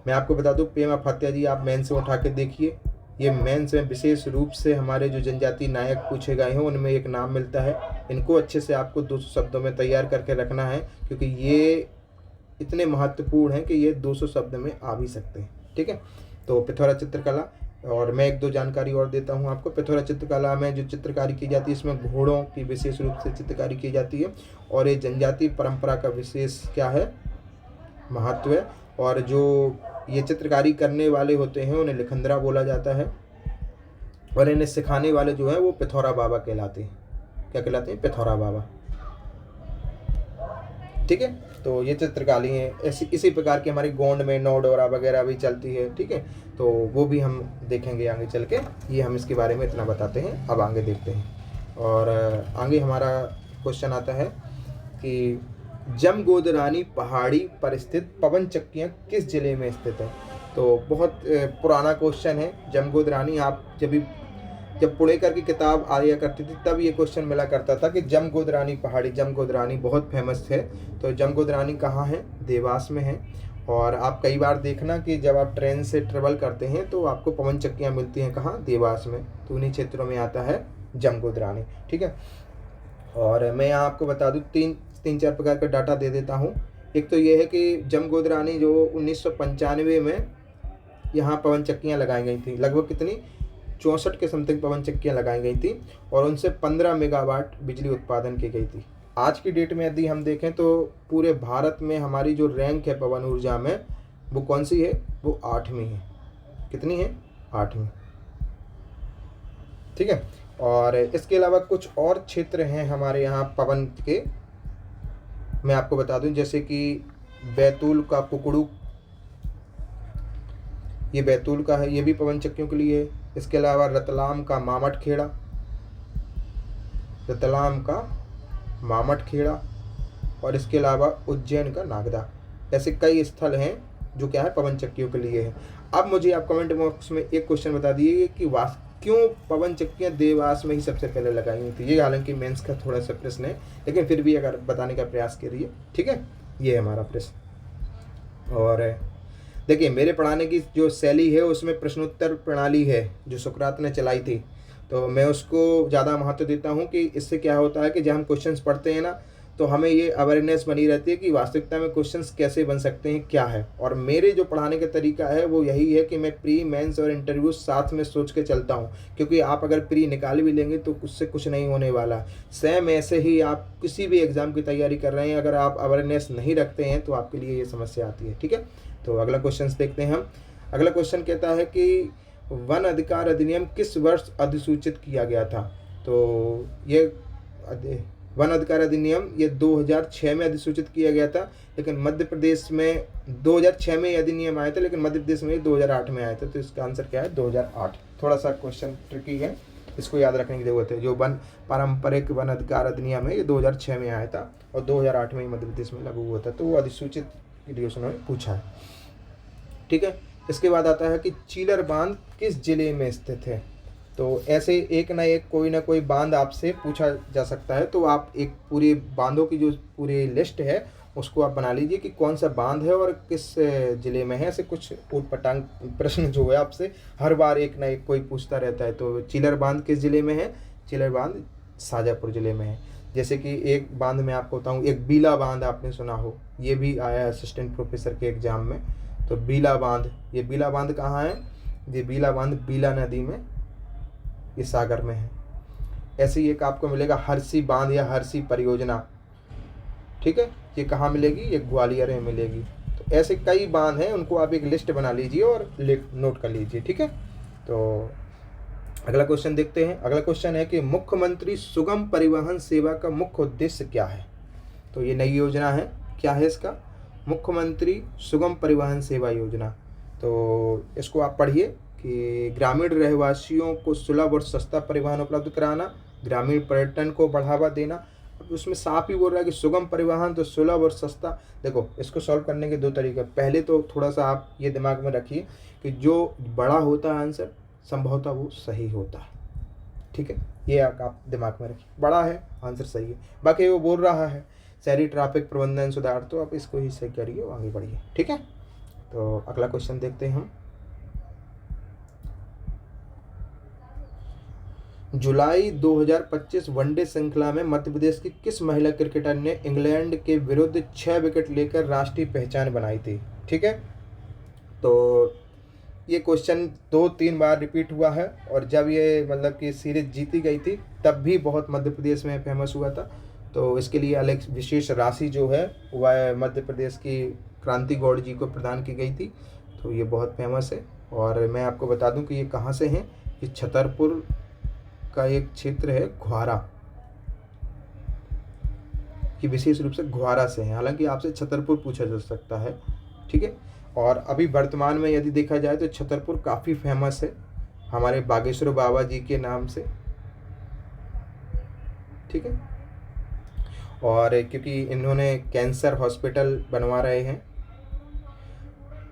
मैं आपको बता दूं, पेमा फात्या जी आप मेंस में उठा के देखिए, ये मेंस में विशेष रूप से हमारे जो जनजाति नायक पूछे गए हैं उनमें एक नाम मिलता है। इनको अच्छे से आपको 200 शब्दों में तैयार करके रखना है, क्योंकि ये इतने महत्वपूर्ण हैं कि ये 200 शब्द में आ भी सकते हैं। ठीक है, तो पिथौरा चित्रकला, और मैं 1-2 जानकारी और देता हूँ आपको। पिथौरा चित्रकला में जो चित्रकारी की जाती है, इसमें घोड़ों की विशेष रूप से चित्रकारी की जाती है। और ये जनजाति परंपरा का विशेष क्या है, महत्व है। और जो ये चित्रकारी करने वाले होते हैं उन्हें लिखंदरा बोला जाता है। और इन्हें सिखाने वाले जो है वो पिथौरा बाबा कहलाते हैं। क्या कहलाते हैं, पिथौरा बाबा। ठीक है, तो ये चित्रकारी है। ऐसी इसी प्रकार की हमारी गोंड में नौडोरा वगैरह भी चलती है। ठीक है, तो वो भी हम देखेंगे आगे चल के। ये हम इसके बारे में इतना बताते हैं, अब आगे देखते हैं। और आगे हमारा क्वेश्चन आता है कि जमगोदरानी पहाड़ी पर स्थित पवन चक्कियाँ किस जिले में स्थित है। तो बहुत पुराना क्वेश्चन है। जमगोदरानी, आप जब पुणेकर की किताब आया करती थी तब ये क्वेश्चन मिला करता था कि जमगोदरानी पहाड़ी, जमगोदरानी बहुत फेमस है। तो जमगोदरानी कहाँ है? देवास में है। और आप कई बार देखना कि जब आप ट्रेन से ट्रेवल करते हैं तो आपको पवन चक्कियाँ मिलती हैं कहाँ? देवास में। तो उन्हीं क्षेत्रों में आता है जमगोदरानी। ठीक है। और मैं यहाँ आपको बता दूँ तीन चार प्रकार का डाटा दे देता हूँ। एक तो ये है कि जमगोदरानी जो 1995 में यहाँ पवन चक्कियाँ लगाई गई थी, लगभग कितनी 64 के समथिंग पवन चक्कियाँ लगाई गई थी और उनसे 15 मेगावाट बिजली उत्पादन की गई थी। आज की डेट में यदि हम देखें तो पूरे भारत में हमारी जो रैंक है पवन ऊर्जा में, वो कौन सी है? वो 8वीं है। कितनी है? 8वीं। ठीक है। और इसके अलावा कुछ और क्षेत्र हैं हमारे यहाँ पवन के, मैं आपको बता दूं, जैसे कि बैतूल का कुकड़ू, ये बैतूल का है, ये भी पवन चक्कियों के लिए है। इसके अलावा रतलाम का मामटखेड़ा, रतलाम का मामटखेड़ा, और इसके अलावा उज्जैन का नागदा। ऐसे कई स्थल हैं जो क्या है? पवन चक्कियों के लिए है। अब मुझे आप कमेंट बॉक्स में एक क्वेश्चन बता दीजिए कि क्यों पवन चक्कियाँ देवास में ही सबसे पहले लगाई हुई थी। ये हालांकि मेंस का थोड़ा सा प्रश्न है, लेकिन फिर भी अगर बताने का प्रयास करिए। ठीक है, ये है हमारा प्रश्न। और देखिए, मेरे पढ़ाने की जो शैली है उसमें प्रश्नोत्तर प्रणाली है जो सुकरात ने चलाई थी, तो मैं उसको ज़्यादा महत्व देता हूँ कि इससे क्या होता है कि जब हम क्वेश्चंस पढ़ते हैं ना, तो हमें ये अवेयरनेस बनी रहती है कि वास्तविकता में क्वेश्चंस कैसे बन सकते हैं, क्या है। और मेरे जो पढ़ाने का तरीका है वो यही है कि मैं प्री, मेंस और इंटरव्यू साथ में सोच के चलता हूँ, क्योंकि आप अगर प्री निकाल भी लेंगे तो उससे कुछ नहीं होने वाला। सेम ऐसे ही आप किसी भी एग्ज़ाम की तैयारी कर रहे हैं, अगर आप अवेयरनेस नहीं रखते हैं तो आपके लिए ये समस्या आती है। ठीक है, तो अगला क्वेश्चन देखते हैं हम। अगला क्वेश्चन कहता है कि वन अधिकार अधिनियम किस वर्ष अधिसूचित किया गया था। तो ये वन अधिकार अधिनियम ये 2006 में अधिसूचित किया गया था, लेकिन मध्य प्रदेश में 2006 में अधिनियम आया था, लेकिन मध्य प्रदेश में 2008 में आया था। तो इसका आंसर क्या है? 2008। थोड़ा सा क्वेश्चन ट्रिकी है, इसको याद रखने की जरूरत है। जो पारंपरिक वन अधिकार अधिनियम है ये 2006 में आया था और 2008 में ही मध्य प्रदेश में लागू हुआ था। तो वो अधिसूचित के लिए उन्होंने पूछा है। ठीक है। इसके बाद आता है कि चीलर बांध किस जिले में स्थित है। तो ऐसे एक ना कोई बांध आपसे पूछा जा सकता है, तो आप एक पूरे बांधों की जो पूरी लिस्ट है उसको आप बना लीजिए कि कौन सा बांध है और किस ज़िले में है। ऐसे कुछ ऊटपटांग प्रश्न जो है आपसे हर बार एक ना एक कोई पूछता रहता है। तो चीलर बांध किस ज़िले में है? चीलर बांध शाजापुर ज़िले में है। जैसे कि एक बांध मैं आपको बताऊँ, एक बीला बांध आपने सुना हो, ये भी आया असिस्टेंट प्रोफेसर के एग्ज़ाम में। तो बीला बांध, ये बीला बांध कहाँ है? ये बीला बांध बीला नदी में, ये सागर में है। ऐसे ही एक आपको मिलेगा हरसी बांध या हरसी परियोजना। ठीक है, ये कहाँ मिलेगी? ये ग्वालियर में मिलेगी। तो ऐसे कई बांध हैं, उनको आप एक लिस्ट बना लीजिए और नोट कर लीजिए। ठीक है, तो अगला क्वेश्चन देखते हैं। अगला क्वेश्चन है कि मुख्यमंत्री सुगम परिवहन सेवा का मुख्य उद्देश्य क्या है। तो ये नई योजना है, क्या है इसका? मुख्यमंत्री सुगम परिवहन सेवा योजना। तो इसको आप पढ़िए कि ग्रामीण रहवासियों को सुलभ और सस्ता परिवहन उपलब्ध कराना, ग्रामीण पर्यटन को बढ़ावा देना। अब उसमें साफ ही बोल रहा है कि सुगम परिवहन, तो सुलभ और सस्ता। देखो, इसको सॉल्व करने के दो तरीके। पहले तो थोड़ा सा आप ये दिमाग में रखिए कि जो बड़ा होता है आंसर संभवतः वो सही होता है। ठीक है, ये आप दिमाग में रखिए, बड़ा है आंसर सही है। बाकी वो बोल रहा है शहरी ट्रैफिक प्रबंधन सुधार, तो आप इसको ही सही करिए, आगे बढ़िए। ठीक है, तो अगला क्वेश्चन देखते हैं हम। जुलाई 2025 वनडे श्रृंखला में मध्य प्रदेश की किस महिला क्रिकेटर ने इंग्लैंड के विरुद्ध 6 विकेट लेकर राष्ट्रीय पहचान बनाई थी। ठीक है, तो ये क्वेश्चन 2-3 बार रिपीट हुआ है, और जब ये मतलब कि सीरीज जीती गई थी तब भी बहुत मध्य प्रदेश में फेमस हुआ था। तो इसके लिए अलग विशेष राशि जो है वह मध्य प्रदेश की क्रांति गौड़ जी को प्रदान की गई थी। तो ये बहुत फेमस है। और मैं आपको बता दूं कि ये कहाँ से हैं। ये छतरपुर का एक क्षेत्र है, घ्वारा, कि विशेष रूप से घ्वारा से है। हालांकि आपसे छतरपुर पूछा जा सकता है। ठीक है, और अभी वर्तमान में यदि देखा जाए तो छतरपुर काफ़ी फेमस है हमारे बागेश्वर बाबा जी के नाम से। ठीक है। और क्योंकि इन्होंने कैंसर हॉस्पिटल बनवा रहे हैं,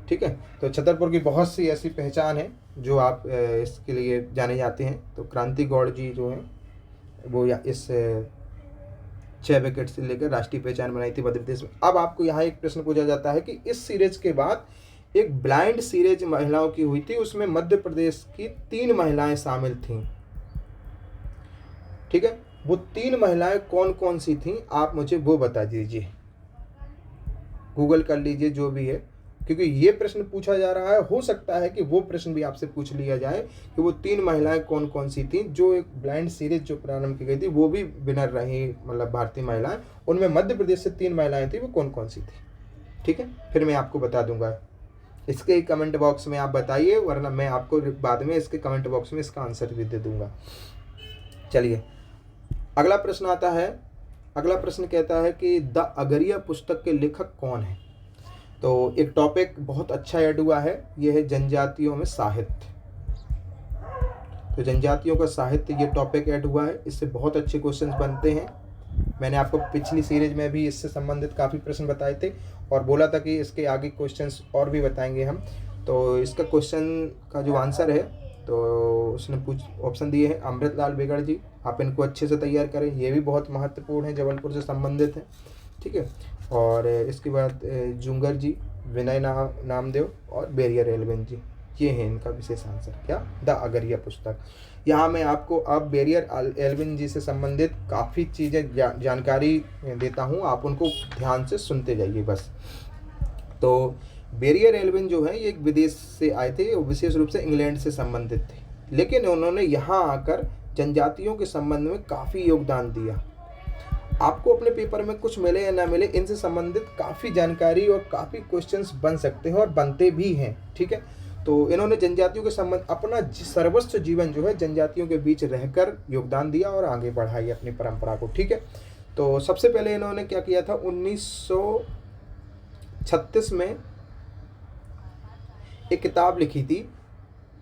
ठीक है। तो छतरपुर की बहुत सी ऐसी पहचान है जो आप इसके लिए जाने जाते हैं। तो क्रांति गौड़ जी जो हैं वो इस 6 विकेट से लेकर राष्ट्रीय पहचान बनाई थी मध्य प्रदेश में। अब आपको यहाँ एक प्रश्न पूछा जाता है कि इस सीरीज के बाद एक ब्लाइंड सीरीज महिलाओं की हुई थी, उसमें मध्य प्रदेश की 3 महिलाएं शामिल थीं, ठीक है। वो 3 महिलाएं कौन कौन सी थीं, आप मुझे वो बता दीजिए, गूगल कर लीजिए जो भी है, क्योंकि ये प्रश्न पूछा जा रहा है। हो सकता है कि वो प्रश्न भी आपसे पूछ लिया जाए कि वो 3 महिलाएं कौन कौन सी थीं जो एक ब्लाइंड सीरीज जो प्रारंभ की गई थी वो भी विनर रही, मतलब भारतीय महिलाएं, उनमें मध्य प्रदेश से 3 महिलाएं थी, वो कौन कौन सी थी, ठीक है। फिर मैं आपको बता दूंगा, इसके कमेंट बॉक्स में आप बताइए, वरना मैं आपको बाद में इसके कमेंट बॉक्स में इसका आंसर भी दे दूंगा। चलिए अगला प्रश्न आता है। अगला प्रश्न कहता है कि द अगरिया पुस्तक के लेखक कौन है। तो एक टॉपिक बहुत अच्छा ऐड हुआ है, यह है जनजातियों में साहित्य। तो जनजातियों का साहित्य ये टॉपिक ऐड हुआ है, इससे बहुत अच्छे क्वेश्चंस बनते हैं। मैंने आपको पिछली सीरीज में भी इससे संबंधित काफ़ी प्रश्न बताए थे और बोला था कि इसके आगे क्वेश्चंस और भी बताएंगे हम। तो इसका क्वेश्चन का जो आंसर है, तो उसने ऑप्शन दिए हैं अमृतलाल बिगड़ जी, आप इनको अच्छे से तैयार करें, ये भी बहुत महत्वपूर्ण है, जबलपुर से संबंधित है, ठीक है। और इसके बाद जुंगर जी, विनय नामदेव और बेरियर एल्विन जी, ये हैं इनका विशेष आंसर। क्या, द अगरिया पुस्तक। यहाँ मैं आपको अब बेरियर एल्विन जी से संबंधित काफ़ी चीज़ें जानकारी देता हूँ, आप उनको ध्यान से सुनते जाइए बस। तो बेरियर एल्विन जो है ये एक विदेश से आए थे, विशेष रूप से इंग्लैंड से संबंधित थे, लेकिन उन्होंने यहाँ आकर जनजातियों के संबंध में काफ़ी योगदान दिया। आपको अपने पेपर में कुछ मिले या ना मिले, इनसे संबंधित काफ़ी जानकारी और काफ़ी क्वेश्चंस बन सकते हैं और बनते भी हैं, ठीक है। तो इन्होंने जनजातियों के संबंध अपना सर्वस्व जीवन जो है जनजातियों के बीच रहकर योगदान दिया और आगे बढ़ाई अपनी परंपरा को, ठीक है। तो सबसे पहले इन्होंने क्या किया था, 1936 में एक किताब लिखी थी।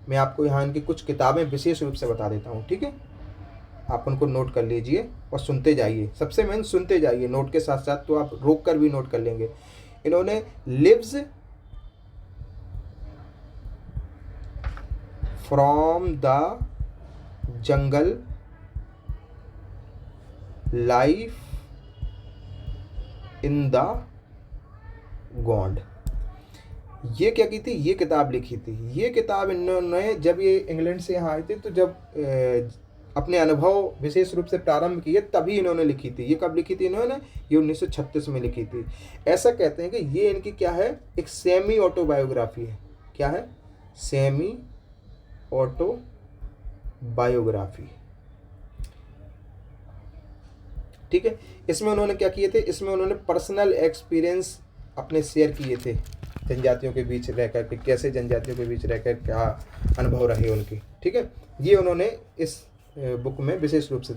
मैं आपको यहाँ इनकी कुछ किताबें विशेष रूप से बता देता हूँ, ठीक है। आप उनको नोट कर लीजिए और सुनते जाइए, सबसे मेन सुनते जाइए नोट के साथ साथ, तो आप रोक कर भी नोट कर लेंगे। इन्होंने lives from the jungle, life in the Gond, ये क्या की थी, ये किताब लिखी थी। ये किताब इन्होंने जब ये इंग्लैंड से यहाँ आए थे, तो जब अपने अनुभव विशेष रूप से प्रारंभ किए तभी इन्होंने लिखी थी। ये कब लिखी थी इन्होंने, ये 1936 में लिखी थी। ऐसा कहते हैं कि ये इनकी क्या है, एक सेमी ऑटोबायोग्राफी है। क्या है, सेमी ऑटोबायोग्राफी, ठीक है। इसमें उन्होंने क्या किए थे, इसमें उन्होंने पर्सनल एक्सपीरियंस अपने शेयर किए थे, जनजातियों के बीच रहकर के कैसे जनजातियों के बीच रहकर क्या अनुभव रहे उनके, ठीक है। ये उन्होंने इस बुक में विशेष रूप से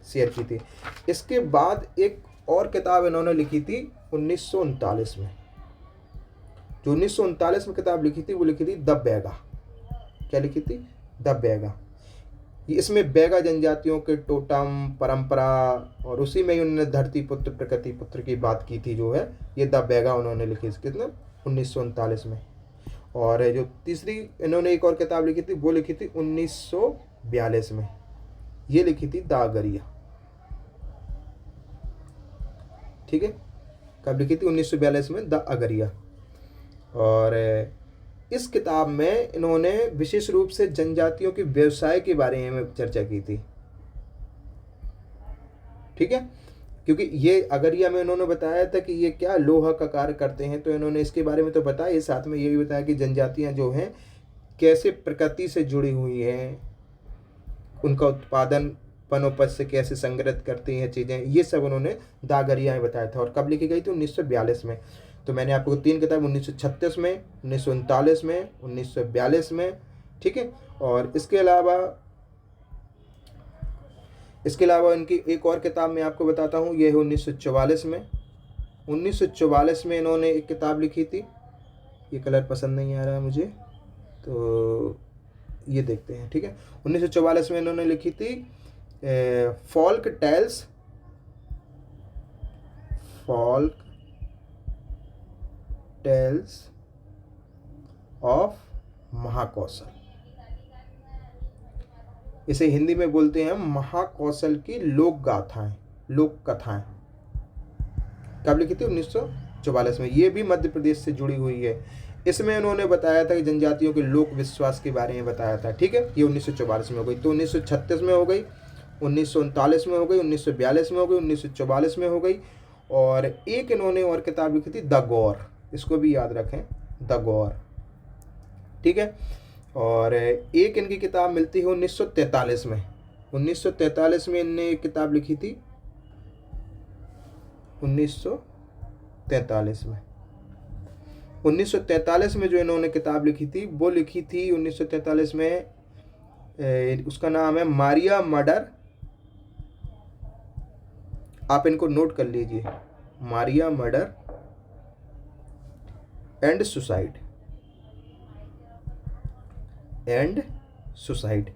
शेयर की थी। इसके बाद एक और किताब इन्होंने लिखी थी 1939 में। जो 1939 में किताब लिखी थी वो लिखी थी द बैगा। क्या लिखी थी, द बैगा। इसमें बैगा जनजातियों के टोटम परंपरा और उसी में ही उन्होंने धरती पुत्र प्रकृति पुत्र की बात की थी, जो है ये द बैगा उन्होंने लिखी थी कितने, 1939 में। और जो तीसरी इन्होंने एक और किताब लिखी थी वो लिखी थी 1942 में, ये लिखी थी द अगरिया, ठीक है। कब लिखी थी, 1942 में, द अगरिया। और इस किताब में इन्होंने विशेष रूप से जनजातियों के व्यवसाय के बारे में चर्चा की थी, ठीक है। क्योंकि ये अगरिया में इन्होंने बताया था कि ये क्या लोहा का कार्य करते हैं, तो इन्होंने इसके बारे में तो बताया, साथ में ये भी बताया कि जनजातियां जो हैं कैसे प्रकृति से जुड़ी हुई हैं, उनका उत्पादन वनोपज से कैसे संग्रहित करती हैं चीज़ें, ये सब उन्होंने द अगरिया में बताया था। और कब लिखी गई थी, 1942 में। तो मैंने आपको 3 किताब 1936 में, 1939 में, 1942 में, ठीक है। और इसके अलावा इनकी एक और किताब मैं आपको बताता हूँ, ये है 1944 में। 1944 में इन्होंने एक किताब लिखी थी, ये कलर पसंद नहीं आ रहा है मुझे, तो ये देखते हैं, ठीक है। 1944 में इन्होंने लिखी थी folk tales folk tales of Mahakoshal. इसे हिंदी में बोलते हैं महाकौशल की लोक गाथाएं, लोक कथाएं। कब लिखी थी? 1944 में। ये भी मध्य प्रदेश से जुड़ी हुई है। इसमें उन्होंने बताया था कि जनजातियों के लोक विश्वास के बारे में बताया था। ठीक है, ये 1944 में हो गई। तो 1936 में हो गई, 1939 में हो गई, 1942 में हो गई, 1944 में हो गई। और एक इन्होंने और किताब लिखी थी द गौर, इसको भी याद रखें, द गौर। ठीक है, और एक इनकी किताब मिलती है 1943 में। 1943 में इनने एक किताब लिखी थी, 1943 में। 1943 में जो इन्होंने किताब लिखी थी वो लिखी थी 1943 में, उसका नाम है मारिया मर्डर। आप इनको नोट कर लीजिए, Maria murder and suicide, and suicide.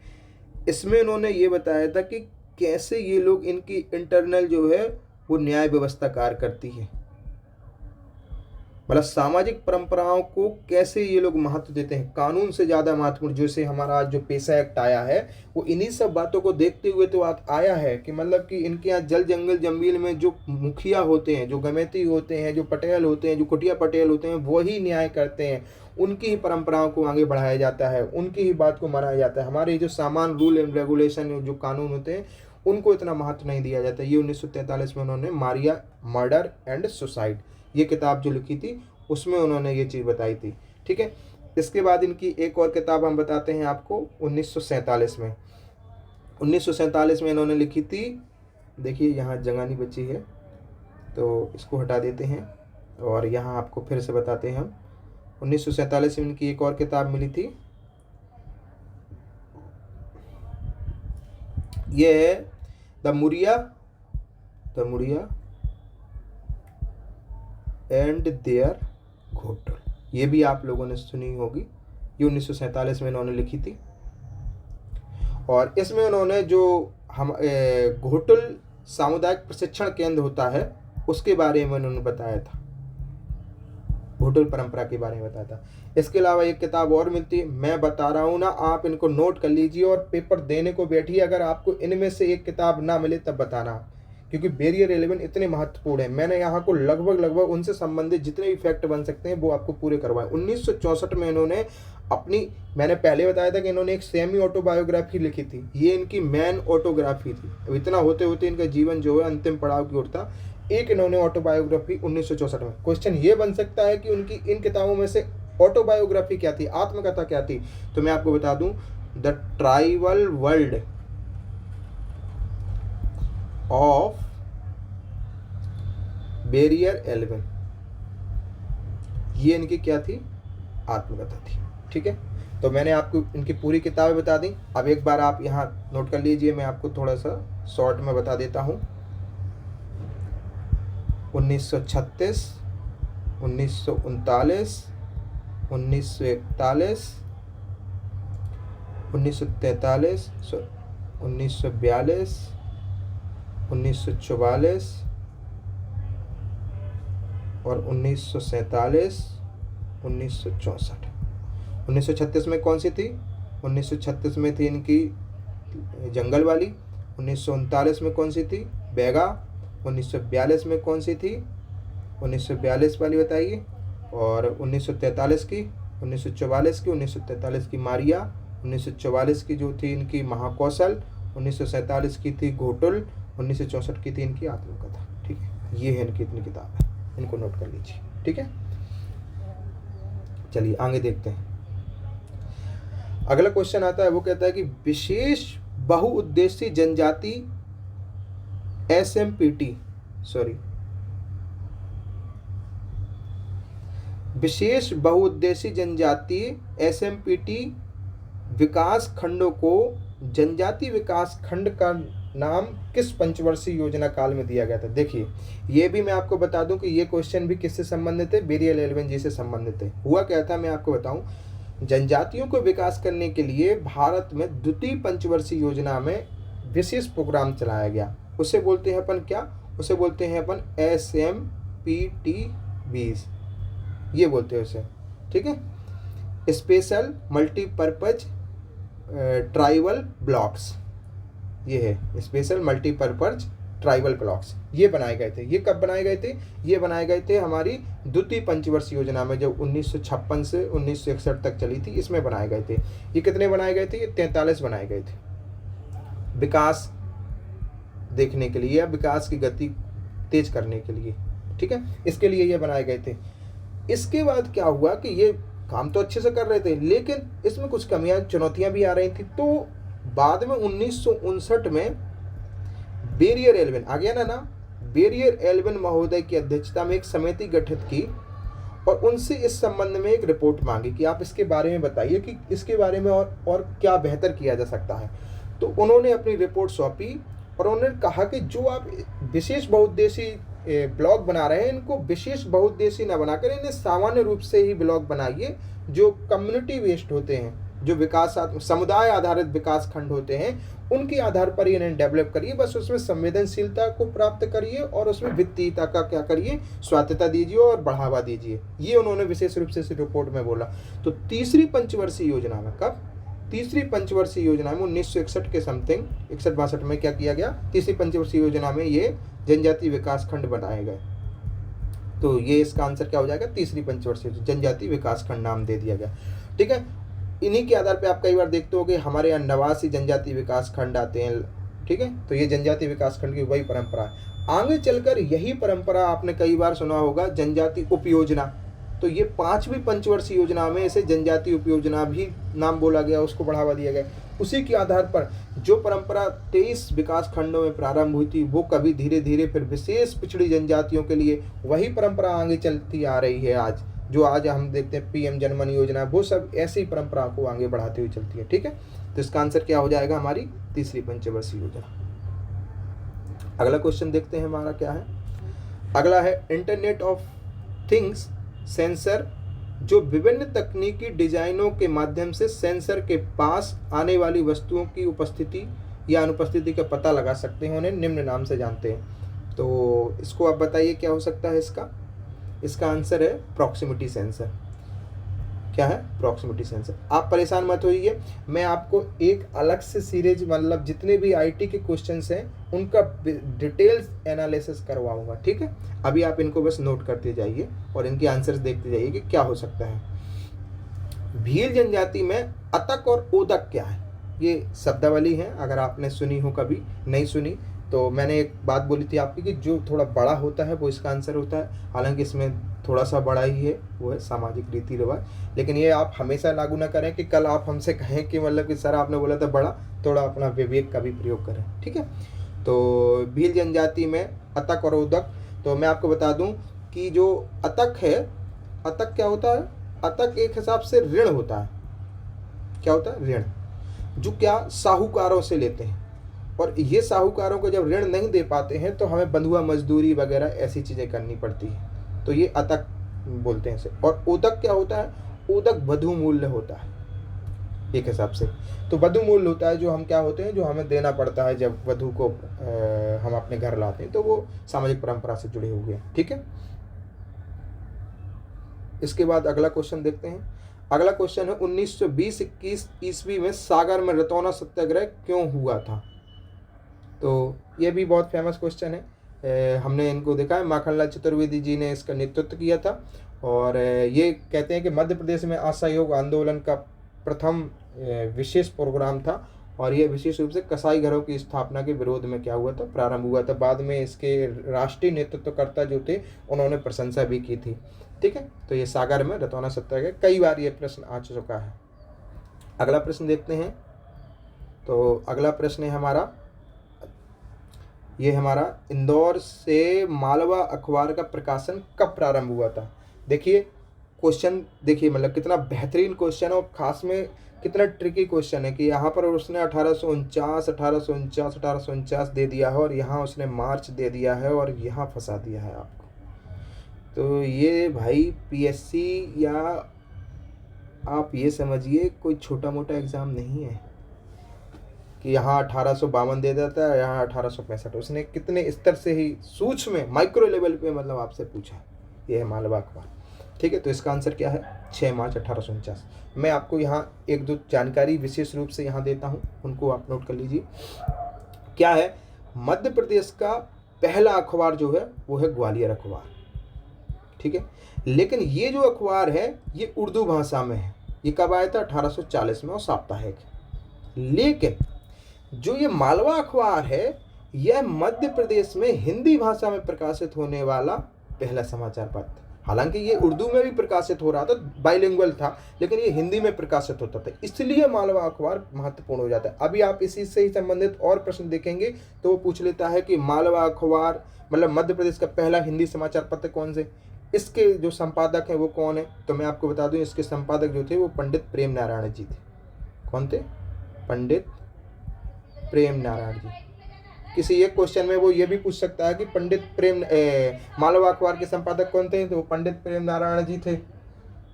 इसमें उन्होंने ये बताया था कि कैसे ये लोग, इनकी इंटरनल जो है वो न्याय व्यवस्था कार्य करती है, मतलब सामाजिक परंपराओं को कैसे ये लोग महत्व देते हैं, कानून से ज़्यादा महत्वपूर्ण। जैसे हमारा आज जो पेशा एक्ट आया है वो इन्हीं सब बातों को देखते हुए तो आया है कि मतलब कि इनके यहाँ जल जंगल जमीन में जो मुखिया होते हैं, जो गमेती होते हैं, जो पटेल होते हैं, जो कुटिया पटेल होते हैं, वही न्याय करते हैं। उनकी ही परंपराओं को आगे बढ़ाया जाता है, उनकी ही बात को मनाया जाता है। हमारे जो सामान रूल एंड रेगुलेशन जो कानून होते हैं उनको इतना महत्व नहीं दिया जाता। ये 1943 में उन्होंने मारिया मर्डर एंड सुसाइड ये किताब जो लिखी थी उसमें उन्होंने ये चीज़ बताई थी। ठीक है, इसके बाद इनकी एक और किताब हम बताते हैं आपको 1947 में। 1947 में इन्होंने लिखी थी, देखिए यहाँ जगह नहीं बची है तो इसको हटा देते हैं और यहाँ आपको फिर से बताते हैं हम। 1947 में इनकी एक और किताब मिली थी, ये है द मुरिया एंड देयर घोटल। ये भी आप लोगों ने सुनी होगी। ये 1947 में इन्होंने लिखी थी और इसमें उन्होंने जो हम घोटल सामुदायिक प्रशिक्षण केंद्र होता है उसके बारे में उन्होंने बताया था, घोटल परंपरा के बारे में बताया था। इसके अलावा एक किताब और मिलती है, मैं बता रहा हूँ ना, आप इनको नोट कर लीजिए और पेपर देने को बैठिए। अगर आपको इनमें से एक किताब ना मिले तब बताना, क्योंकि बैरियर 11 इतने महत्वपूर्ण है। मैंने यहाँ को लगभग उनसे संबंधित जितने भी फैक्ट बन सकते हैं वो आपको पूरे करवाए। 1964 में इन्होंने अपनी, मैंने पहले बताया था कि इन्होंने एक सेमी ऑटोबायोग्राफी लिखी थी, ये इनकी मैन ऑटोग्राफी थी। अब इतना होते होते इनका जीवन जो है अंतिम पड़ाव की ओर था। एक इन्होंने ऑटोबायोग्राफी 1964 में। क्वेश्चन ये बन सकता है कि उनकी इन किताबों में से ऑटोबायोग्राफी क्या थी, आत्मकथा क्या थी, तो मैं आपको बता दूं, the tribal world of barrier 11, ये इनकी क्या थी, आत्मकथा थी। ठीक है, तो मैंने आपको इनकी पूरी किताबें बता दी। अब एक बार आप यहाँ नोट कर लीजिए, मैं आपको थोड़ा सा शॉर्ट में बता देता हूँ। 1936, 1939, 1941, 1943, 1942, 1944 और 1947, 1964। 1936 में कौन सी थी? 1936 में थी इनकी जंगल वाली। 1939 में कौन सी थी? बैगा। 1942 में कौन सी थी? 1942 वाली बताइए। और 1943 की, 1944 की, 1943 की मारिया, 1944 की जो थी इनकी महाकौशल, 1947 की थी घोटुल, 1964 की थी इनकी आत्मकथा। ठीक है, ये है इनकी इतनी किताब है, इनको नोट कर लीजिए। ठीक है, चलिए आगे देखते हैं। अगला क्वेश्चन आता है, वो कहता है कि विशेष बहुउद्देशीय जनजाति विशेष बहुउद्देशीय जनजाति SMPT विकास खंडों को जनजाति विकास खंड का नाम किस पंचवर्षीय योजना काल में दिया गया था? देखिए, ये भी मैं आपको बता दूं कि ये क्वेश्चन भी किससे संबंधित है? बैरियर 11 जी से संबंधित है। हुआ क्या था, मैं आपको बताऊं, जनजातियों को विकास करने के लिए भारत में द्वितीय पंचवर्षीय योजना में विशेष प्रोग्राम चलाया गया। उसे बोलते हैं अपन क्या? उसे बोलते हैं अपन SMPTBs ये बोलते हैं उसे, ठीक है। स्पेशल मल्टीपर्पज ट्राइबल ब्लॉक्स, ये है स्पेशल मल्टीपर्पज ट्राइबल ब्लॉक्स, ये बनाए गए थे। ये कब बनाए गए थे? ये बनाए गए थे हमारी द्वितीय पंचवर्षीय योजना में, जो 1956 से 1961 तक चली थी, इसमें बनाए गए थे। ये कितने बनाए गए थे? ये 43 बनाए गए थे, विकास देखने के लिए या विकास की गति तेज करने के लिए, ठीक है, इसके लिए ये बनाए गए थे। इसके बाद क्या हुआ कि ये काम तो अच्छे से कर रहे थे, लेकिन इसमें कुछ कमियां चुनौतियां भी आ रही थी। तो बाद में 1959 में बेरियर एल्विन आ गया ना, बेरियर एल्विन महोदय की अध्यक्षता में एक समिति गठित की और उनसे इस संबंध में एक रिपोर्ट मांगी कि आप इसके बारे में बताइए कि इसके बारे में और क्या बेहतर किया जा सकता है। तो उन्होंने अपनी रिपोर्ट सौंपी और उन्होंने कहा कि जो आप विशेष बहुउद्देशीय ब्लॉग बना रहे हैं, इनको विशेष बहुउद्देशीय न बनाकर इन्हें सामान्य रूप से ही ब्लॉग बनाइए, जो कम्युनिटी बेस्ड होते हैं, जो विकास समुदाय आधारित विकास खंड होते हैं, उनके आधार पर इन्हें डेवलप करिए। बस उसमें संवेदनशीलता को प्राप्त करिए और उसमें वित्तीयता का क्या करिए, स्वायत्तता दीजिए और बढ़ावा दीजिए। ये उन्होंने विशेष रूप से इस रिपोर्ट में बोला। तो तीसरी पंचवर्षीय योजना में, कब? तीसरी पंचवर्षीय योजना में 1961 के समथिंग 61-62 में क्या किया गया? तीसरी पंचवर्षीय योजना में ये जनजातीय विकास खंड बनाए गए। तो ये इसका आंसर क्या हो जाएगा? तीसरी पंचवर्षीय जनजातीय विकास खंड नाम दे दिया गया, ठीक है। इन्हीं के आधार पे आप कई बार देखते हो कि हमारे यहाँ 89 जनजातीय विकास खंड आते हैं, ठीक है। तो ये जनजातीय विकास खंड की वही परंपरा है। आगे चलकर यही परंपरा आपने कई बार सुना होगा, जनजातीय उपयोजना। तो ये 5वीं पंचवर्षीय योजना में इसे जनजातीय उपयोजना भी नाम बोला गया, उसको बढ़ावा दिया गया। उसी के आधार पर जो परंपरा 23 विकास खंडों में प्रारंभ हुई थी, वो कभी धीरे धीरे फिर विशेष पिछड़ी जनजातियों के लिए वही परंपरा आगे चलती आ रही है। आज जो आज हम देखते हैं PM जनमन योजना, वो सब ऐसी परंपरा को आगे बढ़ाते हुए चलती है, ठीक है। तो इसका आंसर क्या हो जाएगा? हमारी तीसरी पंचवर्षीय योजना। अगला क्वेश्चन देखते हैं हमारा क्या है। अगला है इंटरनेट ऑफ थिंग्स सेंसर, जो विभिन्न तकनीकी डिजाइनों के माध्यम से सेंसर के पास आने वाली वस्तुओं की उपस्थिति या अनुपस्थिति का पता लगा सकते हैं, उन्हें निम्न नाम से जानते हैं। तो इसको आप बताइए क्या हो सकता है इसका आंसर है प्रॉक्सिमिटी सेंसर। क्या है? Proximity sensor. आप परेशान मत होइए, मैं आपको एक अलग से सीरीज, मतलब जितने भी IT के क्वेश्चंस हैं उनका डिटेल्स एनालिसिस करवाऊंगा, ठीक है। अभी आप इनको बस नोट करते जाइए और इनके आंसर्स देखते जाइए कि क्या हो सकता है। भील जनजाति में अतक और ओदक क्या है? ये शब्दावली है, अगर आपने सुनी हो, कभी नहीं सुनी तो मैंने एक बात बोली थी आपकी कि जो थोड़ा बड़ा होता है वो इसका आंसर होता है। हालांकि इसमें थोड़ा सा बड़ा ही है, वो है सामाजिक रीति रिवाज। लेकिन ये आप हमेशा लागू ना करें कि कल आप हमसे कहें कि मतलब कि सर आपने बोला था बड़ा, थोड़ा अपना विवेक का भी प्रयोग करें, ठीक है। तो भील जनजाति में अतक और उदक, तो मैं आपको बता दूं कि जो अतक है, अतक क्या होता है? अतक एक हिसाब से ऋण होता है। क्या होता है? ऋण, जो क्या साहूकारों से लेते हैं, और ये साहूकारों को जब ऋण नहीं दे पाते हैं तो हमें बंधुआ मजदूरी वगैरह ऐसी चीज़ें करनी पड़ती है, तो ये अतक बोलते हैं इसे। और उदक क्या होता है? उदक बधु मूल्य होता है एक हिसाब से। तो बधु मूल्य होता है जो हम क्या होते हैं, जो हमें देना पड़ता है जब वधु को हम अपने घर लाते हैं, तो वो सामाजिक परंपरा से जुड़े हुए हैं, ठीक है। इसके बाद अगला क्वेश्चन देखते हैं। अगला क्वेश्चन है 1920-21 ईस्वी में सागर में रतौना सत्याग्रह क्यों हुआ था? तो ये भी बहुत फेमस क्वेश्चन है। हमने इनको देखा है, माखनलाल चतुर्वेदी जी ने इसका नेतृत्व किया था। और ये कहते हैं कि मध्य प्रदेश में असहयोग आंदोलन का प्रथम विशेष प्रोग्राम था, और ये विशेष रूप से कसाई घरों की स्थापना के विरोध में क्या हुआ था? प्रारंभ हुआ था। बाद में इसके राष्ट्रीय नेतृत्वकर्ता जो थे उन्होंने प्रशंसा भी की थी, ठीक है। तो ये सागर में रतौना सत्याग्रह, कई बार ये प्रश्न आ चुका है। अगला प्रश्न देखते हैं। तो अगला प्रश्न है हमारा, ये हमारा इंदौर से मालवा अखबार का प्रकाशन कब प्रारंभ हुआ था? देखिए क्वेश्चन, देखिए मतलब कितना बेहतरीन क्वेश्चन है, और खास में कितना ट्रिकी क्वेश्चन है कि यहाँ पर उसने 1849 दे दिया है, और यहाँ उसने मार्च दे दिया है, और यहाँ फंसा दिया है आपको। तो ये भाई PSC या आप ये समझिए कोई छोटा मोटा एग्ज़ाम नहीं है। कि यहाँ 1852 दे देता है, यहाँ 1865। उसने कितने स्तर से ही सूक्ष्म माइक्रो लेवल पे मतलब आपसे पूछा है। ये है मालवा अखबार। ठीक है, तो इसका आंसर क्या है? 6 मार्च 1849। मैं आपको यहाँ एक दो जानकारी विशेष रूप से यहाँ देता हूँ, उनको आप नोट कर लीजिए। क्या है? मध्य प्रदेश का पहला अखबार जो है वो है ग्वालियर अखबार। ठीक है, लेकिन ये जो अखबार है ये उर्दू भाषा में है। ये कब आया था? 1840 में, और साप्ताहिक है। लेकिन जो ये मालवा अखबार है यह मध्य प्रदेश में हिंदी भाषा में प्रकाशित होने वाला पहला समाचार पत्र। हालांकि ये उर्दू में भी प्रकाशित हो रहा था, बाइलिंगुअल था, लेकिन ये हिंदी में प्रकाशित होता था, इसलिए मालवा अखबार महत्वपूर्ण हो जाता है। अभी आप इसी से ही संबंधित और प्रश्न देखेंगे तो वो पूछ लेता है कि मालवा अखबार मतलब मध्य प्रदेश का पहला हिंदी समाचार पत्र कौन से, इसके जो संपादक हैं वो कौन है? तो मैं आपको बता दूं, इसके संपादक जो थे वो पंडित प्रेम नारायण जी थे। कौन थे? पंडित प्रेम नारायण जी। किसी एक क्वेश्चन में वो ये भी पूछ सकता है कि मालवा अखबार के संपादक कौन थे? तो वो पंडित प्रेम नारायण जी थे।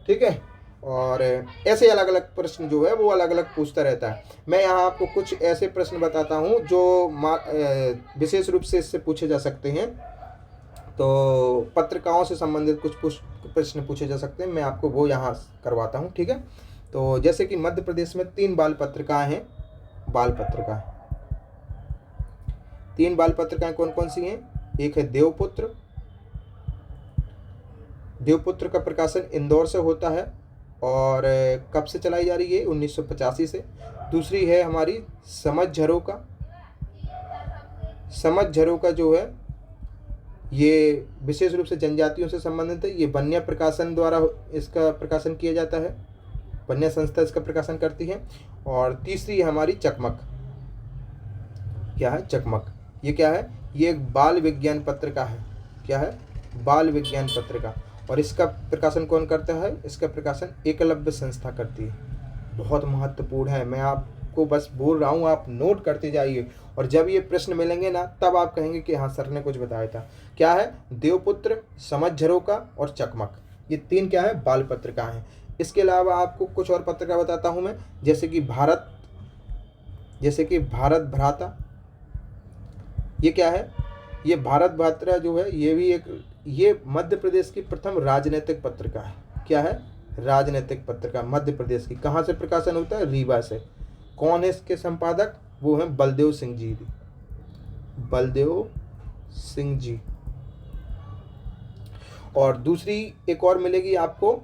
ठीक है, और ऐसे अलग अलग प्रश्न जो है वो अलग अलग पूछता रहता है। मैं यहाँ आपको कुछ ऐसे प्रश्न बताता हूँ जो विशेष रूप से इससे पूछे जा सकते हैं। तो पत्रिकाओं से संबंधित कुछ प्रश्न पूछे जा सकते हैं, मैं आपको वो यहाँ करवाता हूँ। ठीक है, तो जैसे कि मध्य प्रदेश में 3 बाल पत्रिकाएं हैं। बाल पत्रिकाएं 3 बाल पत्रिकाएं कौन कौन सी हैं? एक है देवपुत्र। देवपुत्र का प्रकाशन इंदौर से होता है और कब से चलाई जा रही है? 1985 से। दूसरी है हमारी समझ झरोका। समझ झरोका जो है ये विशेष रूप से जनजातियों से संबंधित है। ये बन्या प्रकाशन द्वारा इसका प्रकाशन किया जाता है, बन्या संस्था इसका प्रकाशन करती है। और तीसरी है हमारी चकमक। क्या है? चकमक। ये क्या है? ये एक बाल विज्ञान पत्रिका है। क्या है? बाल विज्ञान पत्रिका। और इसका प्रकाशन कौन करता है? इसका प्रकाशन एकलव्य संस्था करती है। बहुत महत्वपूर्ण है, मैं आपको बस बोल रहा हूँ, आप नोट करते जाइए, और जब ये प्रश्न मिलेंगे ना तब आप कहेंगे कि हाँ सर ने कुछ बताया था। क्या है? देवपुत्र, समझ झरोका और चकमक, ये 3 क्या है? बाल पत्रिका हैं। इसके अलावा आपको कुछ और पत्रिका बताता हूँ मैं, जैसे कि भारत भ्राता। ये क्या है? ये भारत भ्राता जो है ये मध्य प्रदेश की प्रथम राजनीतिक पत्रिका है। क्या है? राजनीतिक पत्रिका मध्य प्रदेश की। कहाँ से प्रकाशन होता है? रीवा से। कौन है इसके संपादक? वो हैं बलदेव सिंह जी। बलदेव सिंह जी। और दूसरी एक और मिलेगी आपको,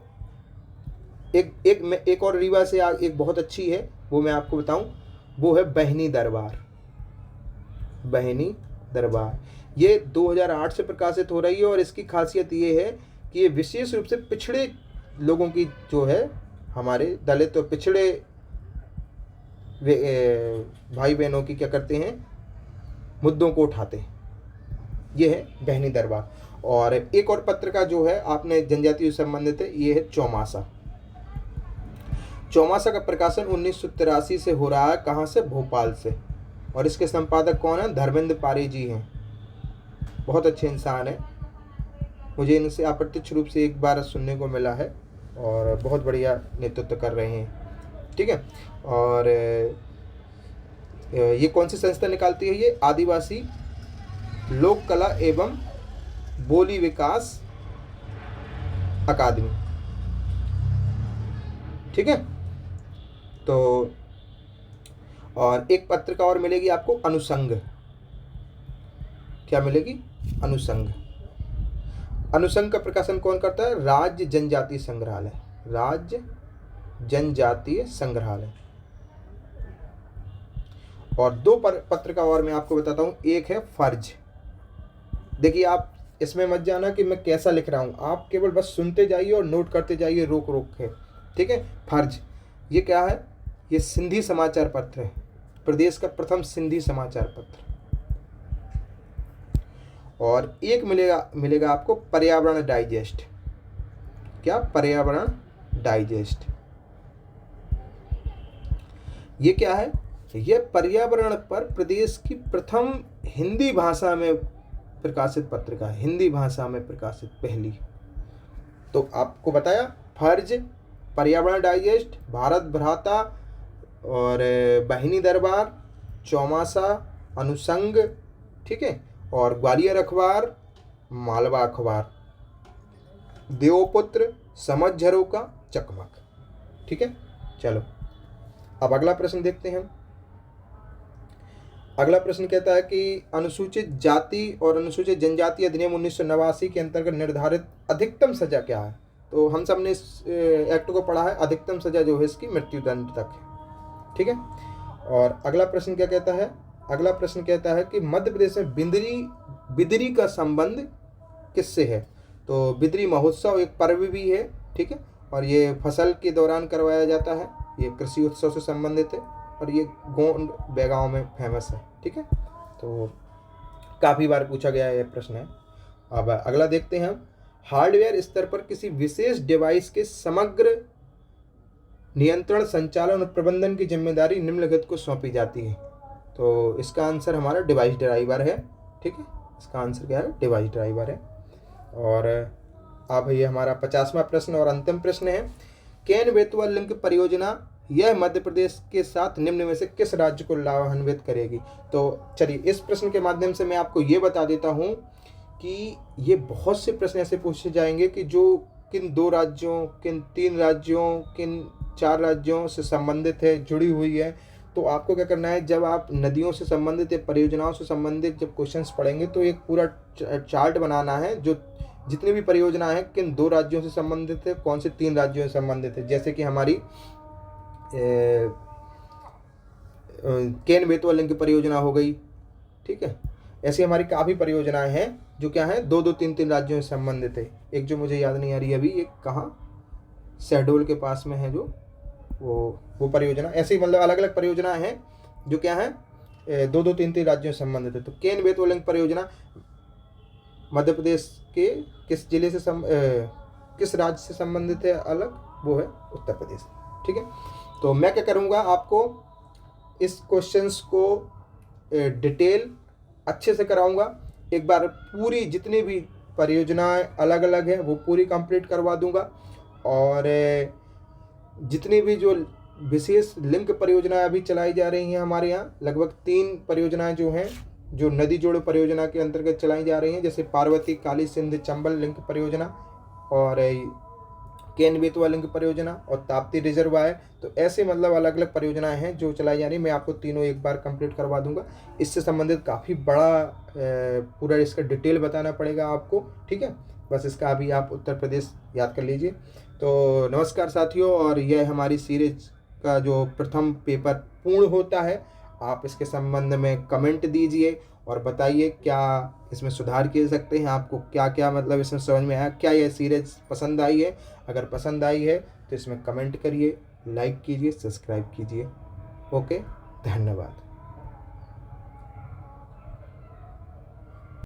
एक और रीवा से एक बहुत अच्छी है, वो मैं आपको बताऊं, वो है बहनी दरबार। बहनी दरबार ये 2008 से प्रकाशित हो रही है, और इसकी खासियत ये है कि ये विशेष रूप से पिछड़े लोगों की जो है, हमारे दलित और पिछड़े भाई बहनों की क्या करते हैं, मुद्दों को उठाते हैं। ये है बहनी दरबार। और एक और पत्रिका जो है आपने जनजाति से संबंधित है, ये है चौमासा। चौमासा का प्रकाशन 1983 से हो रहा है। कहाँ से? भोपाल से। और इसके संपादक कौन है? धर्मेंद्र पारी जी हैं। बहुत अच्छे इंसान हैं, मुझे इनसे अप्रत्यक्ष रूप से एक बार सुनने को मिला है, और बहुत बढ़िया नेतृत्व कर रहे हैं। ठीक है, और ये कौन सी संस्था निकालती है? ये आदिवासी लोक कला एवं बोली विकास अकादमी। ठीक है, तो और एक पत्रिका और मिलेगी आपको, अनुसंग। क्या मिलेगी? अनुसंग। अनुसंग का प्रकाशन कौन करता है? राज्य जनजातीय संग्रहालय। राज्य जनजातीय संग्रहालय। और 2 पत्रिका और मैं आपको बताता हूं। एक है फर्ज। देखिए, आप इसमें मत जाना कि मैं कैसा लिख रहा हूं, आप केवल बस सुनते जाइए और नोट करते जाइए रोक रोक के। ठीक है, फर्ज ये क्या है? ये सिंधी समाचार पत्र है, प्रदेश का प्रथम सिंधी समाचार पत्र। और एक मिलेगा आपको पर्यावरण डाइजेस्ट। क्या? पर्यावरण डाइजेस्ट। ये क्या है? यह पर्यावरण पर प्रदेश की प्रथम हिंदी भाषा में प्रकाशित पत्रिका है। हिंदी भाषा में प्रकाशित पहली। तो आपको बताया, फर्ज, पर्यावरण डाइजेस्ट, भारत भ्राता और बहनी दरबार, चौमासा, अनुसंग, ठीक है, और ग्वालियर अखबार, मालवा अखबार, देवपुत्र, समझ झरोका, चकमक। ठीक है, चलो अब अगला प्रश्न देखते हैं। अगला प्रश्न कहता है कि अनुसूचित जाति और अनुसूचित जनजाति अधिनियम 1989 के अंतर्गत निर्धारित अधिकतम सजा क्या है? तो हम सब ने इस एक्ट को पढ़ा है। अधिकतम सजा जो है इसकी मृत्युदंड तक है। ठीक है, और अगला प्रश्न क्या कहता है? अगला प्रश्न कहता है कि मध्य प्रदेश में बिदरी का संबंध किससे है? तो बिदरी महोत्सव एक पर्व भी है, ठीक है, और ये फसल के दौरान करवाया जाता है। ये कृषि उत्सव से संबंधित है और ये गोंड बेगांव में फेमस है। ठीक है, तो काफ़ी बार पूछा गया ये प्रश्न है। अब अगला देखते हैं हम। हार्डवेयर स्तर पर किसी विशेष डिवाइस के समग्र नियंत्रण, संचालन और प्रबंधन की जिम्मेदारी निम्नलिखित को सौंपी जाती है। तो इसका आंसर हमारा डिवाइस ड्राइवर है। ठीक है, इसका आंसर क्या है? डिवाइस ड्राइवर है। और अब ये हमारा 50वां प्रश्न और अंतिम प्रश्न है। केन बेतवा लिंक परियोजना यह मध्य प्रदेश के साथ निम्न में से किस राज्य को लाभान्वित करेगी? तो चलिए इस प्रश्न के माध्यम से मैं आपको ये बता देता हूँ कि ये बहुत से प्रश्न ऐसे पूछे जाएंगे कि जो किन 2 राज्यों, किन 3 राज्यों, किन 4 राज्यों से संबंधित है, जुड़ी हुई है। तो आपको क्या करना है, जब आप नदियों से संबंधित या परियोजनाओं से संबंधित जब क्वेश्चंस पढ़ेंगे तो एक पूरा चार्ट बनाना है जो जितनी भी परियोजना है किन 2 राज्यों से संबंधित है, कौन से 3 राज्यों से संबंधित है। जैसे कि हमारी केन बेतवा लिंक परियोजना हो गई। ठीक है, ऐसी हमारी काफ़ी परियोजनाएं हैं जो क्या है 2-2, 3-3 राज्यों से संबंधित है। एक जो मुझे याद नहीं आ रही अभी, एक कहाँ शहडोल के पास में है जो वो परियोजना। ऐसी मतलब अलग अलग परियोजनाएं हैं जो क्या है 2-2, 3-3 राज्यों से संबंधित है। तो केन बेतवा लिंक परियोजना मध्य प्रदेश के किस जिले से किस राज्य से संबंधित है? अलग, वो है उत्तर प्रदेश। ठीक है, तो मैं क्या करूँगा, आपको इस क्वेश्चंस को डिटेल अच्छे से कराऊंगा। एक बार पूरी जितनी भी परियोजनाएं अलग अलग हैं वो पूरी कंप्लीट करवा दूंगा, और जितनी भी जो विशेष लिंक परियोजनाएं अभी चलाई जा रही हैं हमारे यहाँ, लगभग 3 परियोजनाएं जो हैं जो नदी जोड़ परियोजना के अंतर्गत चलाई जा रही हैं, जैसे पार्वती, काली सिंध, चंबल लिंक परियोजना, और केन बेतवा लिंक परियोजना और ताप्ती रिजर्वायर। तो ऐसे मतलब अलग अलग परियोजनाएं हैं जो चलाई जा रही हैं। मैं आपको तीनों एक बार कंप्लीट करवा दूंगा। इससे संबंधित काफ़ी बड़ा पूरा इसका डिटेल बताना पड़ेगा आपको। ठीक है, बस इसका अभी आप उत्तर प्रदेश याद कर लीजिए। तो नमस्कार साथियों, और यह हमारी सीरीज का जो प्रथम पेपर पूर्ण होता है। आप इसके संबंध में कमेंट दीजिए और बताइए क्या इसमें सुधार किए सकते हैं, आपको क्या क्या मतलब इसमें समझ में आया, क्या यह सीरीज पसंद आई है। अगर पसंद आई है तो इसमें कमेंट करिए, लाइक कीजिए, सब्सक्राइब कीजिए। ओके, धन्यवाद।